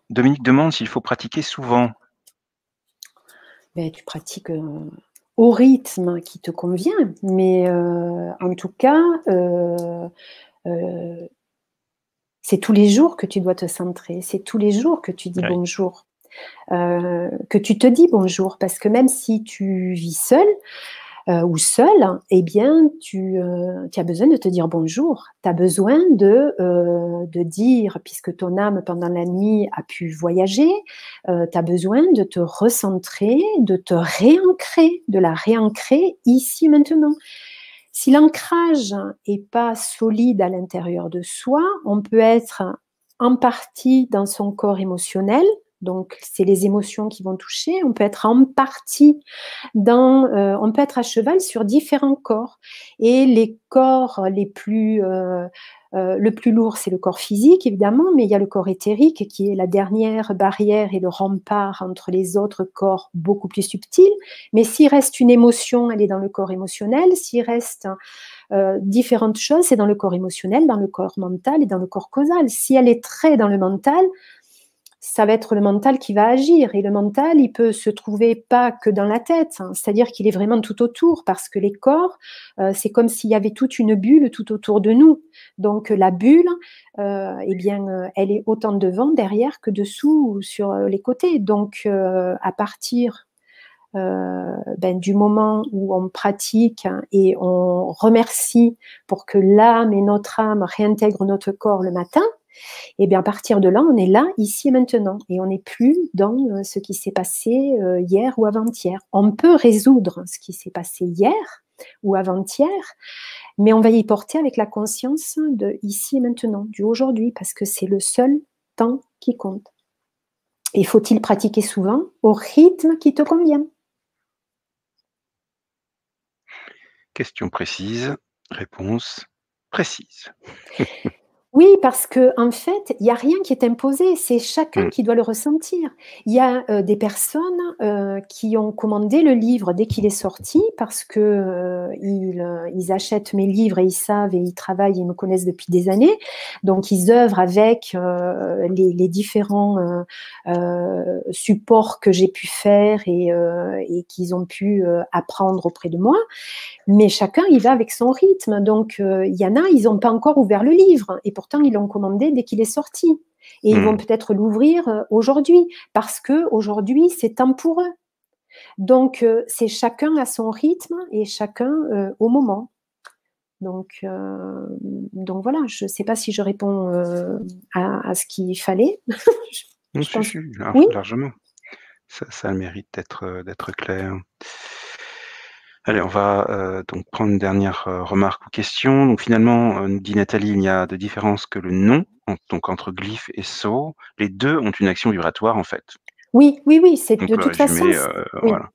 Dominique demande s'il faut pratiquer souvent. Ben, tu pratiques au rythme qui te convient, mais en tout cas, c'est tous les jours que tu dois te centrer, c'est tous les jours que tu dis Oui. bonjour, que tu te dis bonjour, parce que même si tu vis seul ou seul, eh bien, tu as besoin de te dire bonjour. Tu as besoin de dire, puisque ton âme pendant la nuit a pu voyager, tu as besoin de te recentrer, de te réancrer, de la réancrer ici maintenant. Si l'ancrage n'est pas solide à l'intérieur de soi, on peut être en partie dans son corps émotionnel, donc c'est les émotions qui vont toucher, on peut être en partie on peut être à cheval sur différents corps. Et les corps le plus lourd, c'est le corps physique, évidemment, mais il y a le corps éthérique qui est la dernière barrière et le rempart entre les autres corps beaucoup plus subtils. Mais s'il reste une émotion, elle est dans le corps émotionnel. S'il reste différentes choses, c'est dans le corps émotionnel, dans le corps mental et dans le corps causal. Si elle est très dans le mental, ça va être le mental qui va agir. Et le mental, il peut se trouver pas que dans la tête, hein, c'est-à-dire qu'il est vraiment tout autour, parce que les corps, c'est comme s'il y avait toute une bulle tout autour de nous. Donc la bulle, eh bien, elle est autant devant, derrière que dessous ou sur les côtés. Donc à partir du moment où on pratique et on remercie pour que l'âme et notre âme réintègrent notre corps le matin, et bien à partir de là, on est là, ici et maintenant, et on n'est plus dans ce qui s'est passé hier ou avant-hier. On peut résoudre ce qui s'est passé hier ou avant-hier, mais on va y porter avec la conscience de ici et maintenant, du aujourd'hui, parce que c'est le seul temps qui compte. Et faut-il pratiquer souvent au rythme qui te convient? Question précise, réponse précise. Oui, parce que en fait, il y a rien qui est imposé, c'est chacun qui doit le ressentir. Il y a, des personnes, qui ont commandé le livre dès qu'il est sorti parce que, ils achètent mes livres et ils savent et ils travaillent, ils me connaissent depuis des années. Donc ils œuvrent avec, les différents, supports que j'ai pu faire et qu'ils ont pu, apprendre auprès de moi. Mais chacun, il va avec son rythme. Donc, il y en a, ils n'ont pas encore ouvert le livre. Et pourtant, ils l'ont commandé dès qu'il est sorti. Et ils vont peut-être l'ouvrir aujourd'hui. Parce qu'aujourd'hui, c'est temps pour eux. Donc, c'est chacun à son rythme et chacun au moment. Donc voilà, je ne sais pas si je réponds à ce qu'il fallait. Non, Je pense. si, Oui. largement. Ça a le mérite d'être clair. Allez, on va donc prendre une dernière remarque ou question. Donc finalement, nous dit Nathalie, il n'y a de différence que le nom, donc entre glyphe et sceau. Les deux ont une action vibratoire en fait. Oui, oui, oui, c'est Donc de le toute façon. résumé, Oui. voilà.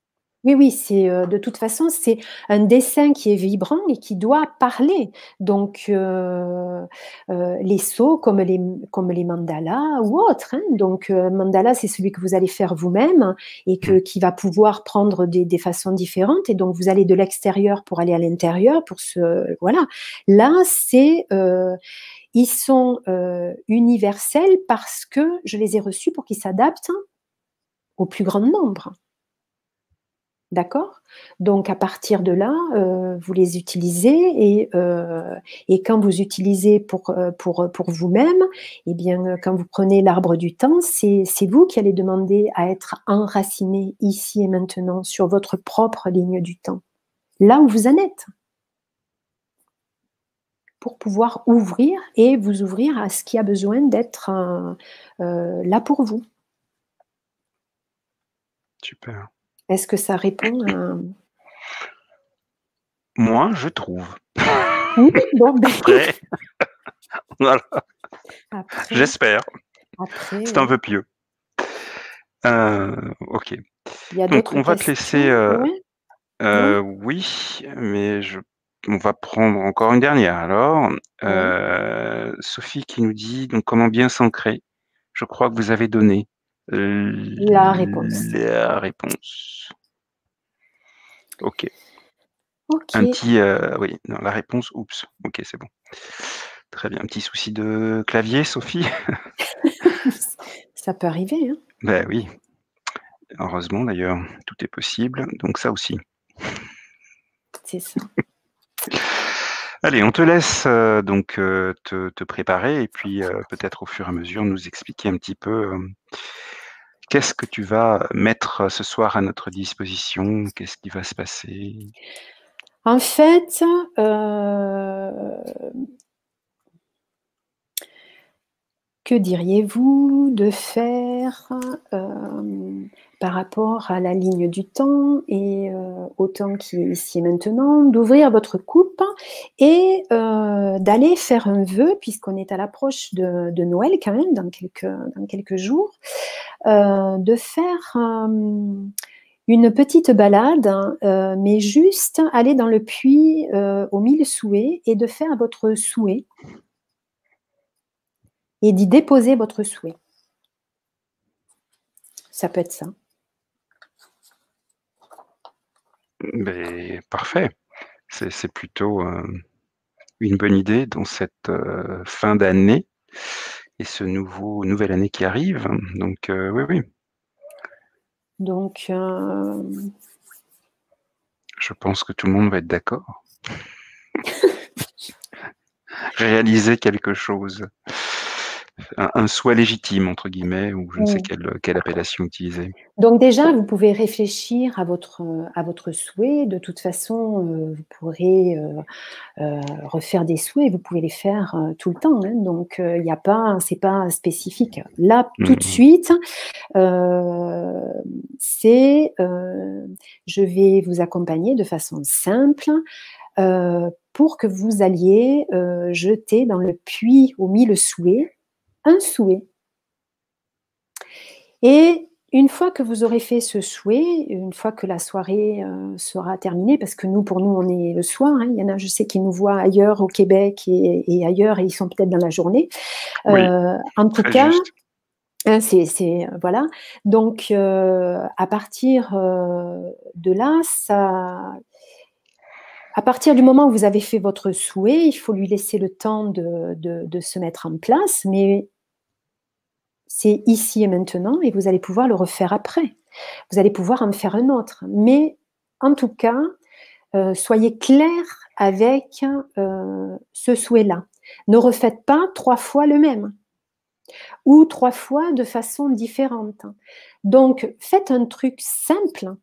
Oui, c'est de toute façon, c'est un dessin qui est vibrant et qui doit parler. Donc, les sceaux comme les mandalas ou autres, hein. Donc, mandala, c'est celui que vous allez faire vous-même et qui va pouvoir prendre des façons différentes. Et donc, vous allez de l'extérieur pour aller à l'intérieur. Voilà. Là, ils sont universels parce que je les ai reçus pour qu'ils s'adaptent au plus grand nombre. D'accord? Donc, à partir de là, vous les utilisez et quand vous utilisez pour vous-même, eh bien, quand vous prenez l'arbre du temps, c'est vous qui allez demander à être enraciné ici et maintenant sur votre propre ligne du temps, là où vous en êtes, pour pouvoir ouvrir et vous ouvrir à ce qui a besoin d'être là pour vous. Super. Est-ce que ça répond à... Moi, je trouve. Oui, bon, ben, Après, voilà, après, j'espère. C'est un peu pieux. Ok. il y a Donc, d'autres on va te laisser. questions? Ouais, ouais, Oui, mais on va prendre encore une dernière alors. ouais. Sophie qui nous dit donc comment bien s'ancrer. Je crois que vous avez donné La réponse. la réponse. Ok. Ok. Un petit, oui, non, la réponse. Oups. Ok, c'est bon. Très bien. Un petit souci de clavier, Sophie. Ça peut arriver, hein. Ben oui. Heureusement d'ailleurs, tout est possible. Donc ça aussi. C'est ça. Allez, on te laisse donc te préparer et puis peut-être au fur et à mesure nous expliquer un petit peu qu'est-ce que tu vas mettre ce soir à notre disposition, qu'est-ce qui va se passer. En fait, que diriez-vous de faire par rapport à la ligne du temps et au temps qui est ici et maintenant, d'ouvrir votre coupe et d'aller faire un vœu, puisqu'on est à l'approche de Noël quand même, dans quelques jours, de faire une petite balade, mais juste aller dans le puits aux 1000 souhaits et de faire votre souhait et d'y déposer votre souhait. Ça peut être ça. Mais parfait, c'est plutôt une bonne idée dans cette fin d'année et ce nouvelle année qui arrive. Donc oui, oui. Donc, Je pense que tout le monde va être d'accord. Réaliser quelque chose, un souhait légitime entre guillemets, ou je ne sais quelle appellation utiliser. donc déjà, vous pouvez réfléchir à votre souhait. De toute façon, vous pourrez refaire des souhaits. Vous pouvez les faire tout le temps, hein. Donc, il n'y a pas, c'est pas spécifique. Là, tout de suite, je vais vous accompagner de façon simple pour que vous alliez jeter dans le puits aux 1000 souhaits un souhait. Et une fois que vous aurez fait ce souhait, une fois que la soirée sera terminée, parce que pour nous, on est le soir, hein, il y en a, je sais, qui nous voient ailleurs au Québec et ailleurs, et ils sont peut-être dans la journée. Oui, en tout cas, juste. Voilà. Donc, à partir de là, à partir du moment où vous avez fait votre souhait, il faut lui laisser le temps de se mettre en place, mais c'est ici et maintenant et vous allez pouvoir le refaire après. Vous allez pouvoir en faire un autre. Mais en tout cas, soyez clair avec ce souhait-là. Ne refaites pas 3 fois le même ou 3 fois de façon différente. Donc, faites un truc simple.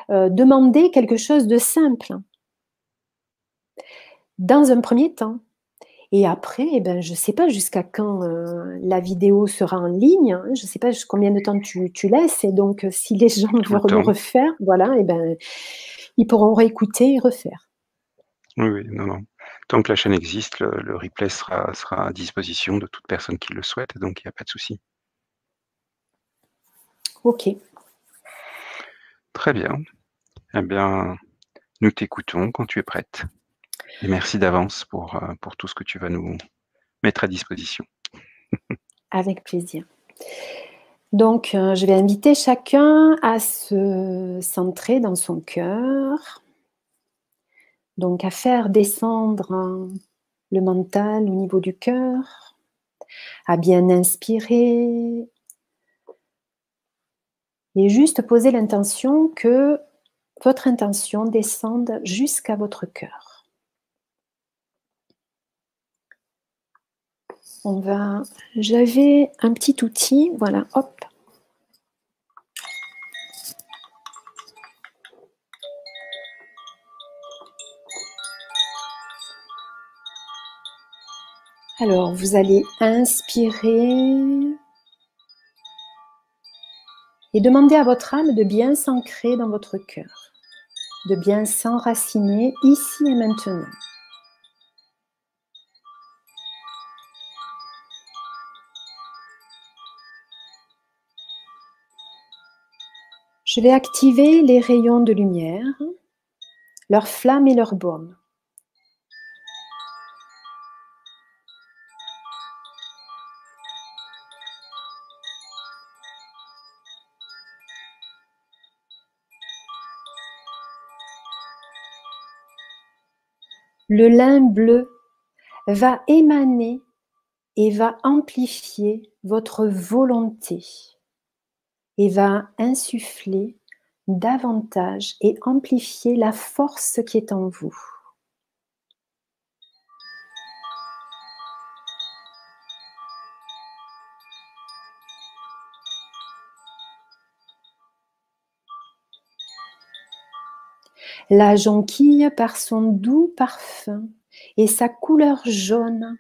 Demandez quelque chose de simple dans un premier temps. Et après, eh ben, je ne sais pas jusqu'à quand la vidéo sera en ligne, hein. Je ne sais pas combien de temps tu laisses. Et donc, si les gens Tout le veulent le temps. refaire, voilà, eh ben, ils pourront réécouter et refaire. Oui, oui, non, non. Tant que la chaîne existe, le replay sera à disposition de toute personne qui le souhaite, donc il n'y a pas de souci. OK. Très bien. Eh bien, nous t'écoutons quand tu es prête et merci d'avance pour tout ce que tu vas nous mettre à disposition. Avec plaisir. Donc, je vais inviter chacun à se centrer dans son cœur, donc à faire descendre le mental au niveau du cœur, à bien inspirer et juste poser l'intention que votre intention descende jusqu'à votre cœur. J'avais un petit outil, voilà, hop. Alors, vous allez inspirer et demander à votre âme de bien s'ancrer dans votre cœur, de bien s'enraciner ici et maintenant. Je vais activer les rayons de lumière, leur flamme et leur baume. Le lin bleu va émaner et va amplifier votre volonté et va insuffler davantage et amplifier la force qui est en vous. La jonquille, par son doux parfum et sa couleur jaune,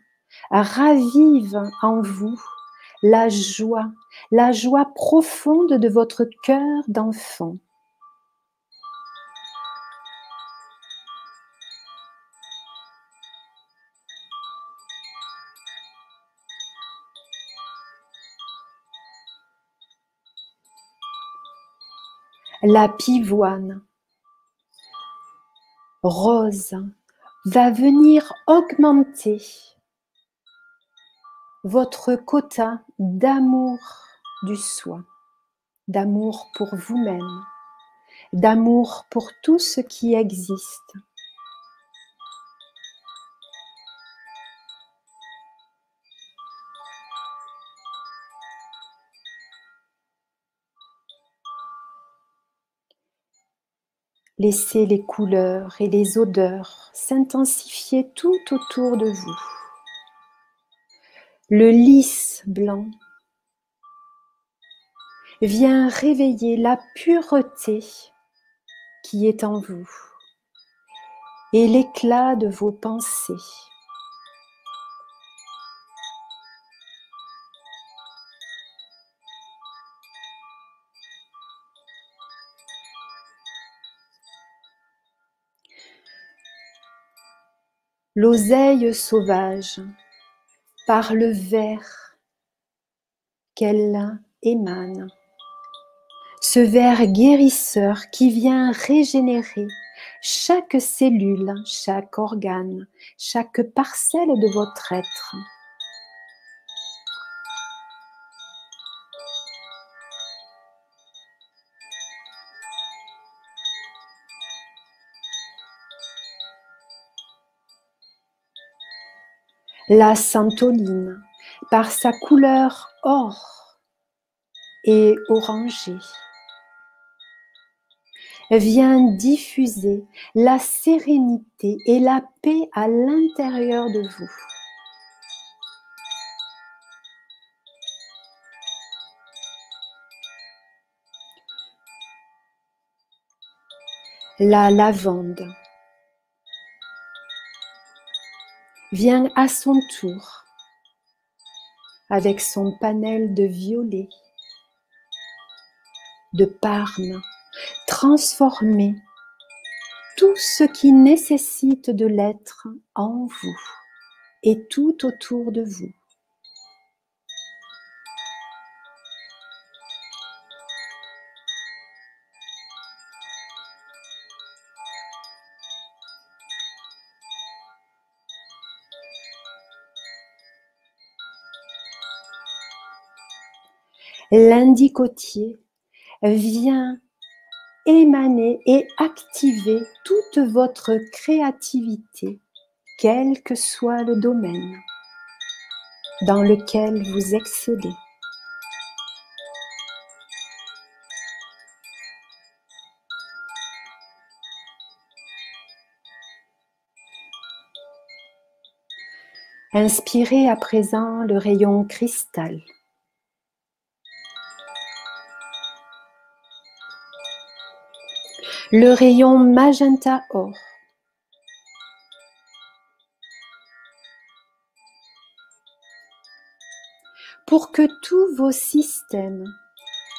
ravive en vous la joie profonde de votre cœur d'enfant. La pivoine rose va venir augmenter votre quota d'amour du soi, d'amour pour vous-même, d'amour pour tout ce qui existe. Laissez les couleurs et les odeurs s'intensifier tout autour de vous. Le lys blanc vient réveiller la pureté qui est en vous et l'éclat de vos pensées. L'oseille sauvage, par le vert qu'elle émane, ce vert guérisseur qui vient régénérer chaque cellule, chaque organe, chaque parcelle de votre être. La santoline, par sa couleur or et orangée, vient diffuser la sérénité et la paix à l'intérieur de vous. La lavande vient à son tour avec son panel de violet, de parme, transformer tout ce qui nécessite de l'être en vous et tout autour de vous. L'indicotier vient émaner et activer toute votre créativité, quel que soit le domaine dans lequel vous excellez. Inspirez à présent le rayon cristal. Le rayon magenta or. Pour que tous vos systèmes,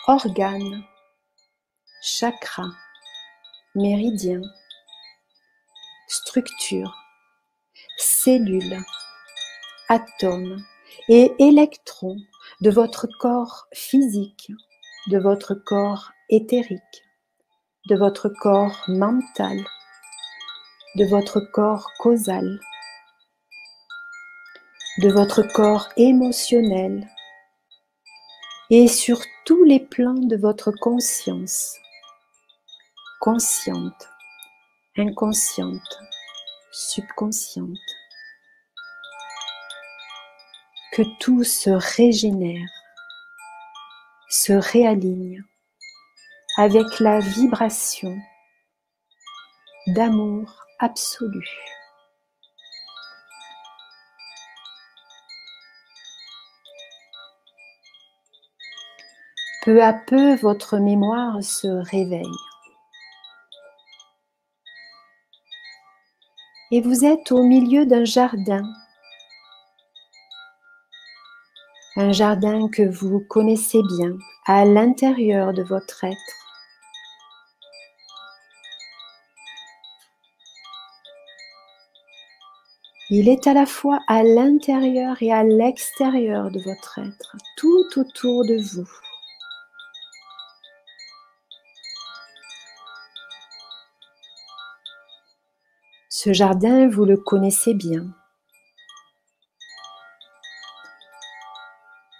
organes, chakras, méridiens, structures, cellules, atomes et électrons de votre corps physique, de votre corps éthérique, de votre corps mental, de votre corps causal, de votre corps émotionnel et sur tous les plans de votre conscience, consciente, inconsciente, subconsciente. Que tout se régénère, se réaligne avec la vibration d'amour absolu. Peu à peu, votre mémoire se réveille. Et vous êtes au milieu d'un jardin. Un jardin que vous connaissez bien à l'intérieur de votre être. Il est à la fois à l'intérieur et à l'extérieur de votre être, tout autour de vous. Ce jardin, vous le connaissez bien.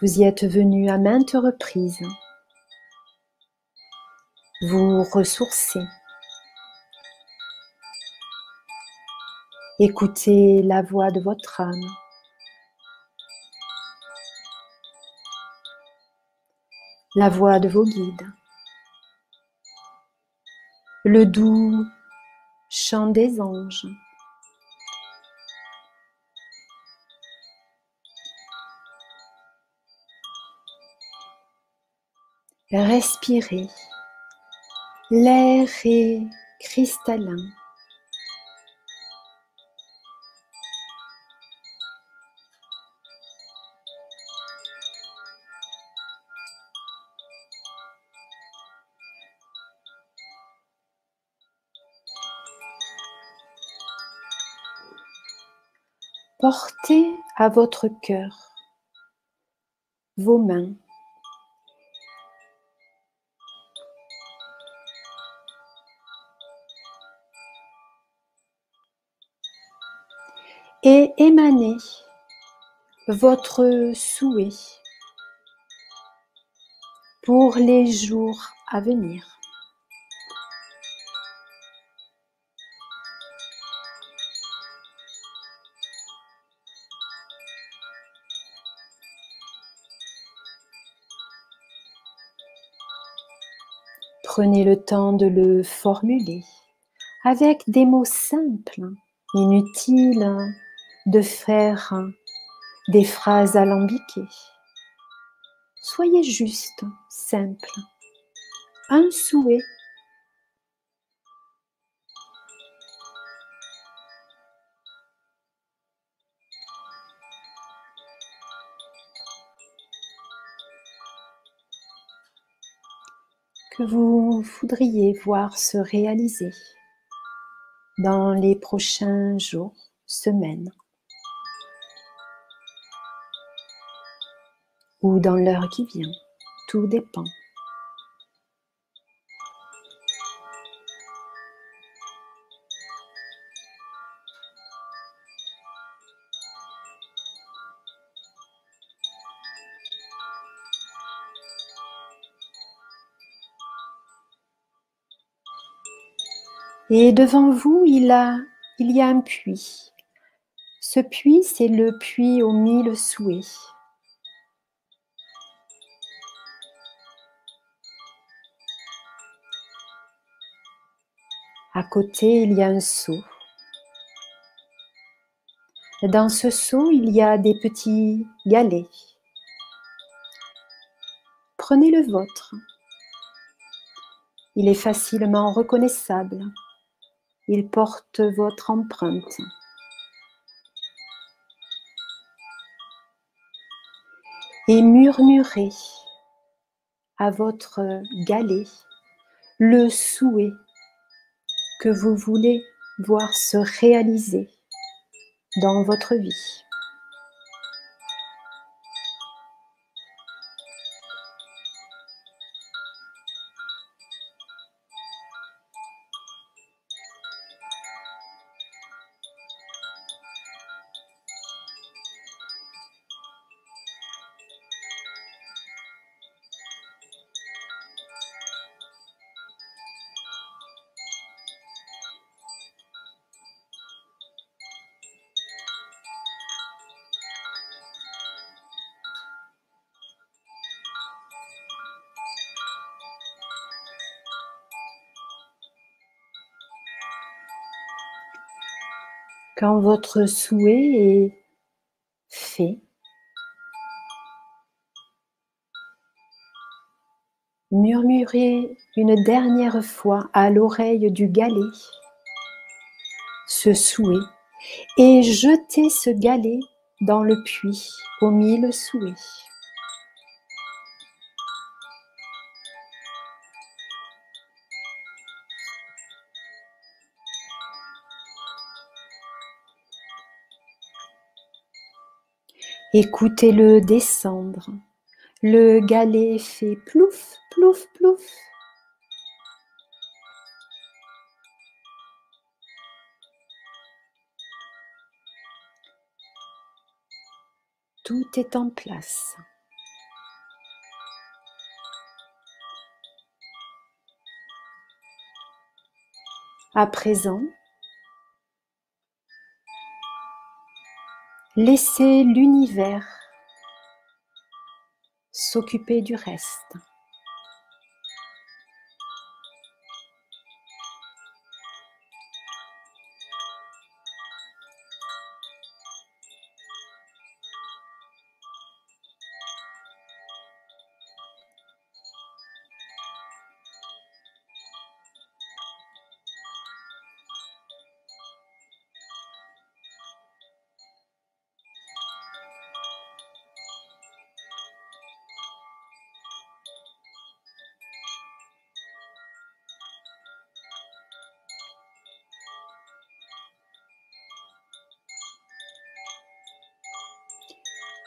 Vous y êtes venu à maintes reprises. Vous ressourcez. Écoutez la voix de votre âme. La voix de vos guides. Le doux chant des anges. Respirez. L'air est cristallin. Portez à votre cœur vos mains. Et émanez votre souhait pour les jours à venir. Prenez le temps de le formuler avec des mots simples, inutiles de faire des phrases alambiquées. Soyez juste, simple. Un souhait. Que vous voudriez voir se réaliser dans les prochains jours, semaines, ou dans l'heure qui vient. Tout dépend. Et devant vous, il y a un puits. Ce puits, c'est le puits aux 1000 souhaits. À côté, il y a un seau. Dans ce seau, il y a des petits galets. Prenez le vôtre. Il est facilement reconnaissable. Il porte votre empreinte. Et murmurez à votre galet le souhait que vous voulez voir se réaliser dans votre vie. Quand votre souhait est fait, murmurez une dernière fois à l'oreille du galet ce souhait et jetez ce galet dans le puits aux 1000 souhaits. Écoutez-le descendre. Le galet fait plouf, plouf, plouf. Tout est en place. À présent, laissez l'univers s'occuper du reste.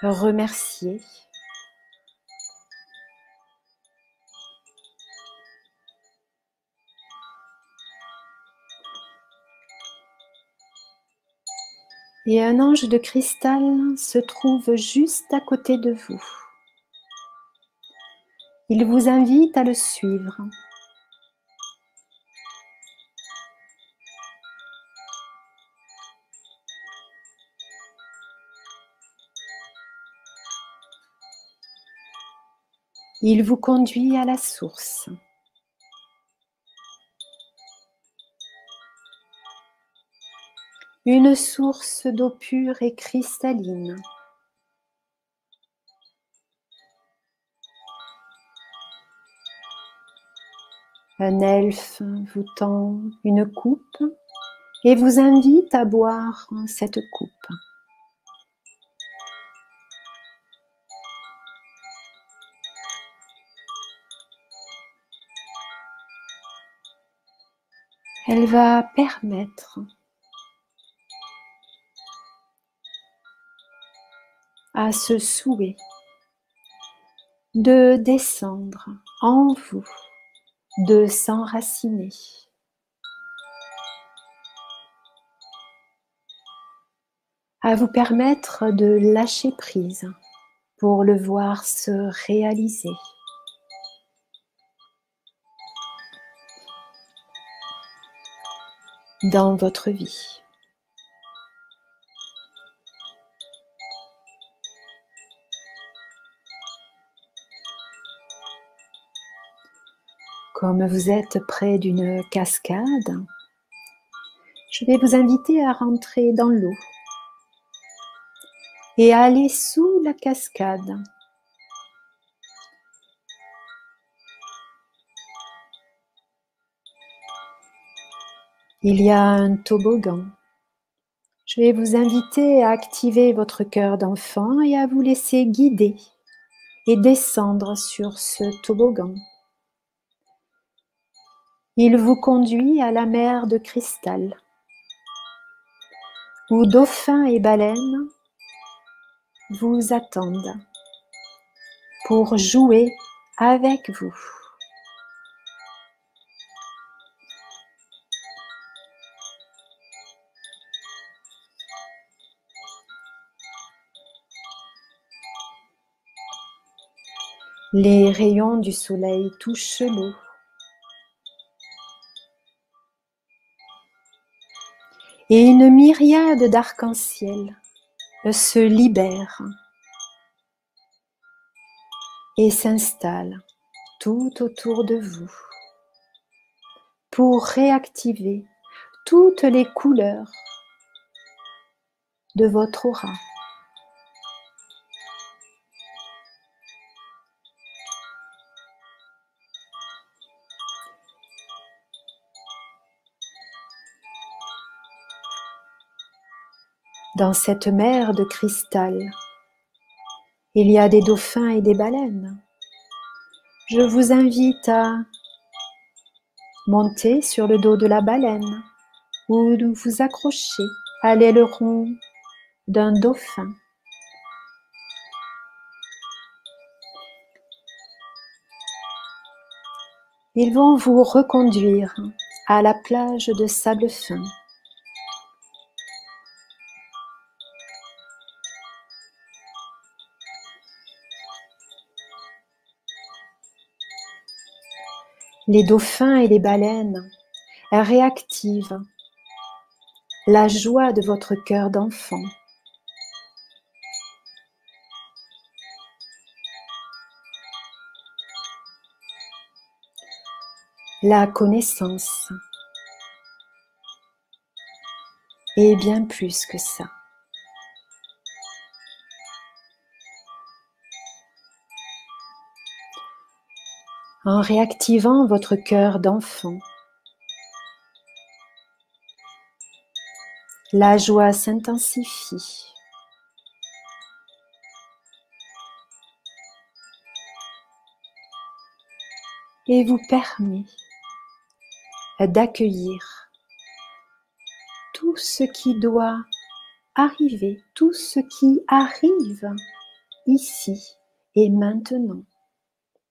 Remerciez. Et un ange de cristal se trouve juste à côté de vous. Il vous invite à le suivre. Il vous conduit à la source. Une source d'eau pure et cristalline. Un elfe vous tend une coupe et vous invite à boire cette coupe. Elle va permettre à ce souhait de descendre en vous, de s'enraciner. À vous permettre de lâcher prise pour le voir se réaliser. dans votre vie. Comme vous êtes près d'une cascade, je vais vous inviter à rentrer dans l'eau et à aller sous la cascade. Il y a un toboggan. Je vais vous inviter à activer votre cœur d'enfant et à vous laisser guider et descendre sur ce toboggan. Il vous conduit à la mer de cristal, où dauphins et baleines vous attendent pour jouer avec vous. Les rayons du soleil touchent l'eau. Et une myriade d'arcs-en-ciel se libère et s'installe tout autour de vous pour réactiver toutes les couleurs de votre aura. Dans cette mer de cristal, il y a des dauphins et des baleines. Je vous invite à monter sur le dos de la baleine ou de vous accrocher à l'aileron d'un dauphin. Ils vont vous reconduire à la plage de sable fin. Les dauphins et les baleines réactivent la joie de votre cœur d'enfant. La connaissance et bien plus que ça. En réactivant votre cœur d'enfant, la joie s'intensifie. Et vous permet d'accueillir tout ce qui doit arriver, tout ce qui arrive ici et maintenant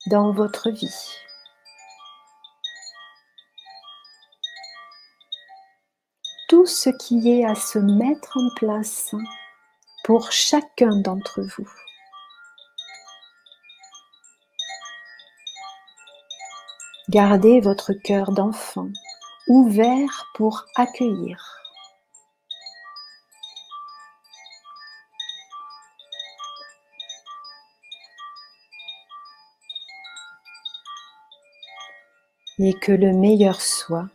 dans votre vie. Tout ce qui est à se mettre en place pour chacun d'entre vous. Gardez votre cœur d'enfant ouvert pour accueillir. Et que le meilleur soit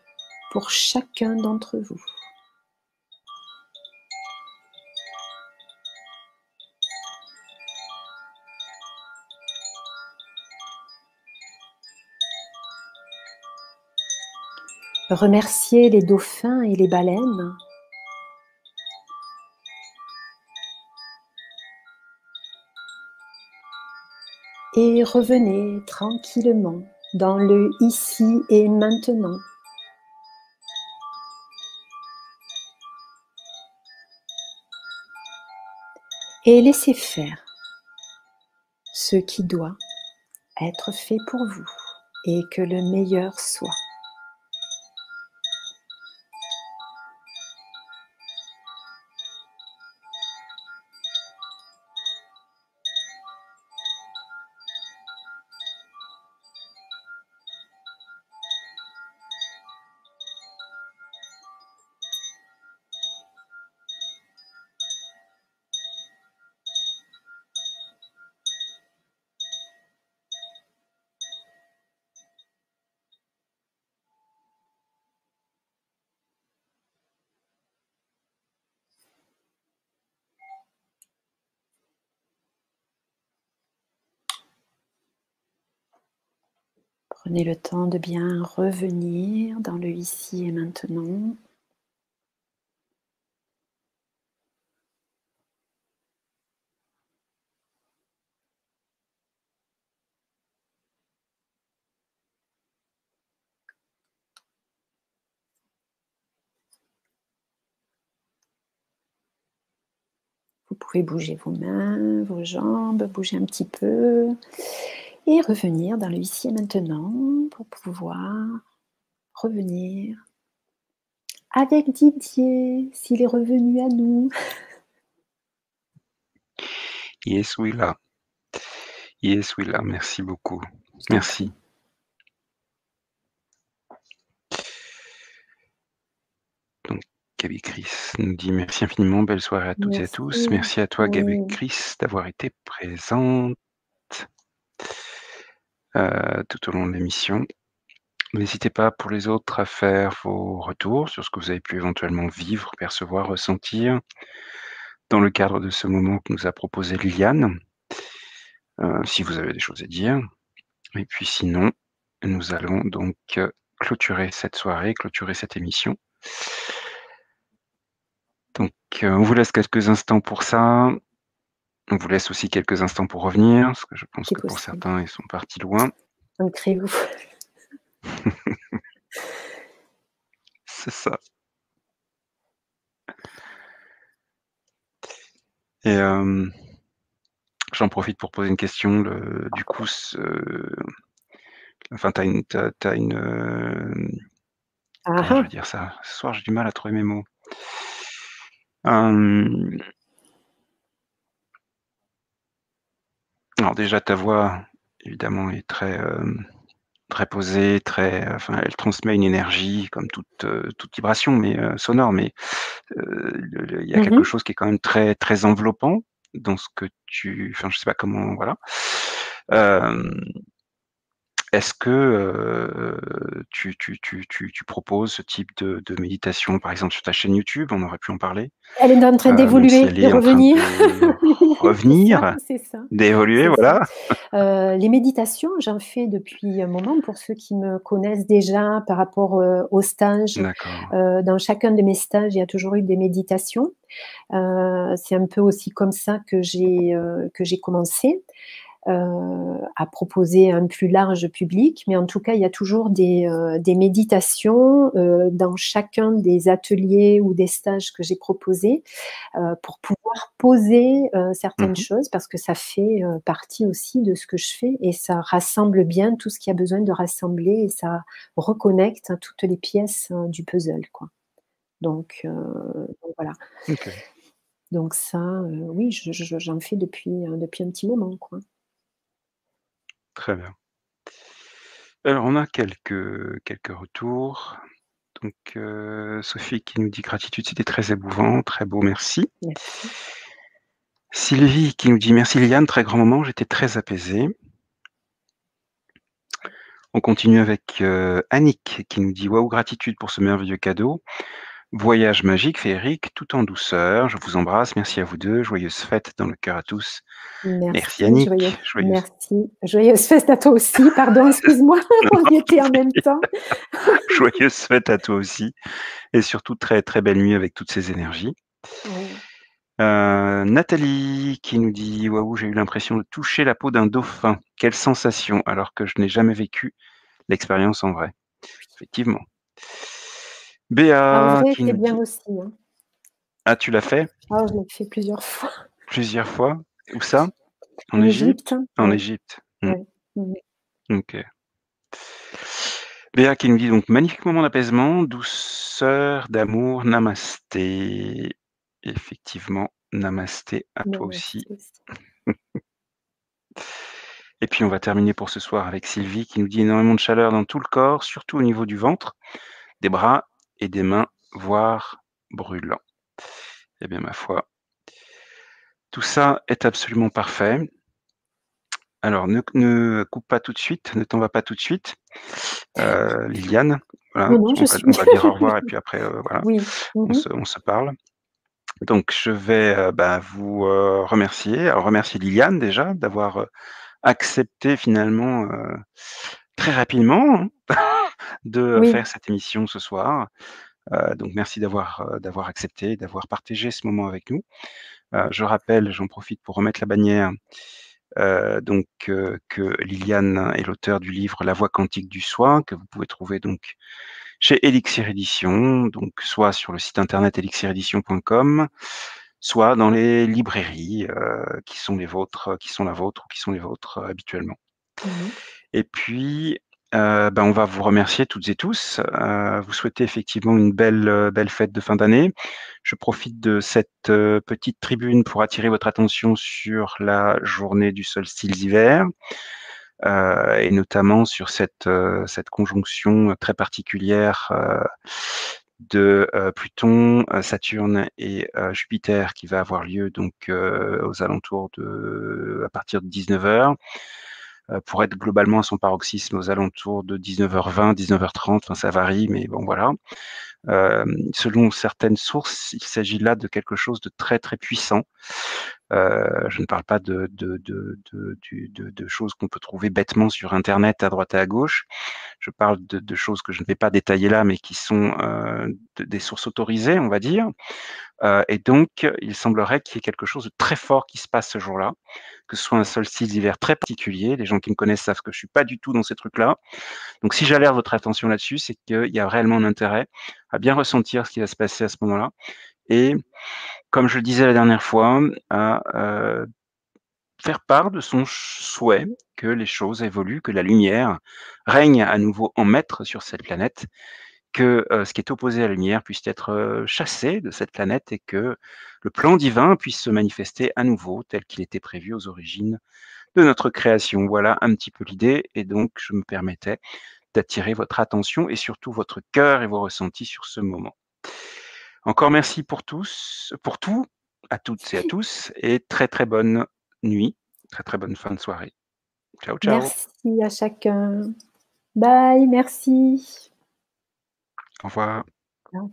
pour chacun d'entre vous. Remerciez les dauphins et les baleines. Et revenez tranquillement dans le ici et maintenant. Et laissez faire ce qui doit être fait pour vous et que le meilleur soit. Prenez le temps de bien revenir dans le ici et maintenant. Vous pouvez bouger vos mains, vos jambes, bouger un petit peu et revenir dans le ici et maintenant pour pouvoir revenir avec Didier, s'il est revenu à nous. Yes, we là. Yes, we là. Merci beaucoup. Je t'en Merci. prie. Donc, Gabi Chris nous dit merci infiniment, belle soirée à toutes et à tous. Merci. Merci à toi, Gabi Oui. Chris, d'avoir été présente tout au long de l'émission. N'hésitez pas pour les autres à faire vos retours sur ce que vous avez pu éventuellement vivre, percevoir, ressentir dans le cadre de ce moment que nous a proposé Liliane, si vous avez des choses à dire. Et puis sinon, nous allons donc clôturer cette soirée, clôturer cette émission. Donc, on vous laisse quelques instants pour ça. On vous laisse aussi quelques instants pour revenir, parce que je pense C'est que pour possible. certains, ils sont partis loin. Ancrez-vous. C'est ça. Et j'en profite pour poser une question. Du coup, enfin, tu as une, Ah comment je vais ah. dire ça? Ce soir, j'ai du mal à trouver mes mots. Hem, alors déjà, ta voix, évidemment, est très posée, enfin, elle transmet une énergie comme toute vibration, mais sonore, mais il y a quelque Mmh. chose qui est quand même très, très enveloppant dans ce que enfin, je sais pas comment, voilà. Hem, Est-ce que tu proposes ce type de méditation, par exemple, sur ta chaîne YouTube? On aurait pu en parler, Elle est en train même si d'évoluer, elle de est en train revenir. de C'est ça, revenir, c'est ça, d'évoluer, c'est ça. voilà. Les méditations, j'en fais depuis un moment. Pour ceux qui me connaissent déjà par rapport, aux stages, D'accord. dans chacun de mes stages, il y a toujours eu des méditations. C'est un peu aussi comme ça que j'ai commencé. À proposer un plus large public, mais en tout cas, il y a toujours des méditations dans chacun des ateliers ou des stages que j'ai proposés pour pouvoir poser certaines Mmh. choses parce que ça fait partie aussi de ce que je fais et ça rassemble bien tout ce qu'il y a besoin de rassembler et ça reconnecte toutes les pièces du puzzle, quoi. Donc voilà. OK, Donc ça, oui, j'en fais depuis un petit moment, quoi. très bien. Alors on a quelques retours. Donc Sophie qui nous dit: «Gratitude, c'était très émouvant, très beau, merci». Merci. Sylvie qui nous dit: «Merci Liliane, très grand moment, j'étais très apaisée». On continue avec, Annick qui nous dit: «Waouh, gratitude pour ce merveilleux cadeau. Voyage magique, féerique, tout en douceur. Je vous embrasse, merci à vous 2. Joyeuses fêtes dans le cœur à tous». Merci Merci, Annick, joyeuses merci. Joyeuses fêtes à toi aussi. Pardon, excuse-moi, on y était en même temps. joyeuses fêtes à toi aussi et surtout très, très belle nuit avec toutes ces énergies. Oui, Nathalie qui nous dit: «Waouh, j'ai eu l'impression de toucher la peau d'un dauphin. Quelle sensation, alors que je n'ai jamais vécu l'expérience en vrai». Effectivement. en Béa vrai, qui c'est nous bien dit: aussi, hein. «Ah, tu l'as fait Ah, je l'ai fait plusieurs fois. plusieurs fois? Où ça? En En Égypte, Égypte? En ouais, Égypte. Mmh, ouais. Mmh. OK. Béa qui nous dit donc: «Magnifique moment d'apaisement, douceur, d'amour, namasté». Effectivement, namasté à toi Merci aussi. aussi. Et puis on va terminer pour ce soir avec Sylvie qui nous dit: «Énormément de chaleur dans tout le corps, surtout au niveau du ventre, des bras et des mains, voire brûlant». Eh bien ma foi, tout ça est absolument parfait. Alors ne coupe pas tout de suite, ne t'en va pas tout de suite, Liliane. Voilà, Non, non, je suis on va dire au revoir et puis après, voilà, oui. Mmh. on se parle. Donc je vais, vous, remercier. Alors remercier Liliane déjà d'avoir, accepté finalement, très rapidement de Oui. faire cette émission ce soir. Donc merci d'avoir accepté, d'avoir partagé ce moment avec nous. Je rappelle, j'en profite pour remettre la bannière, que Liliane est l'auteure du livre La voix quantique du soi, que vous pouvez trouver donc chez Elixir Éditions, donc soit sur le site internet elixiréditions.com, soit dans les librairies, qui sont les vôtres, qui sont la vôtre ou qui sont les vôtres, habituellement. Mmh. Et puis, on va vous remercier toutes et tous, vous souhaiter effectivement une belle fête de fin d'année. Je profite de cette, petite tribune pour attirer votre attention sur la journée du solstice d'hiver, et notamment sur cette conjonction très particulière, de, Pluton, Saturne et Jupiter qui va avoir lieu donc, aux alentours de à partir de 19:00, pour être globalement à son paroxysme aux alentours de 19:20, 19:30, enfin ça varie, mais bon voilà. Selon certaines sources, il s'agit là de quelque chose de très, très puissant. Je ne parle pas de choses qu'on peut trouver bêtement sur internet à droite et à gauche. Je parle de choses que je ne vais pas détailler là, mais qui sont, des sources autorisées, on va dire. Et donc, il semblerait qu'il y ait quelque chose de très fort qui se passe ce jour-là, que ce soit un solstice d'hiver très particulier. Les gens qui me connaissent savent que je suis pas du tout dans ces trucs-là. Donc si j'alerte votre attention là-dessus, c'est qu'il y a réellement un intérêt à bien ressentir ce qui va se passer à ce moment-là et comme je le disais la dernière fois, à, faire part de son souhait que les choses évoluent, que la lumière règne à nouveau en maître sur cette planète, que, ce qui est opposé à la lumière puisse être, chassé de cette planète et que le plan divin puisse se manifester à nouveau tel qu'il était prévu aux origines de notre création. Voilà un petit peu l'idée et donc je me permettais d'attirer votre attention et surtout votre cœur et vos ressentis sur ce moment. Encore merci pour tout, à toutes et à tous et très, très bonne nuit, très, très bonne fin de soirée. Ciao, ciao. Merci à chacun. Bye, merci. Au revoir. Ciao.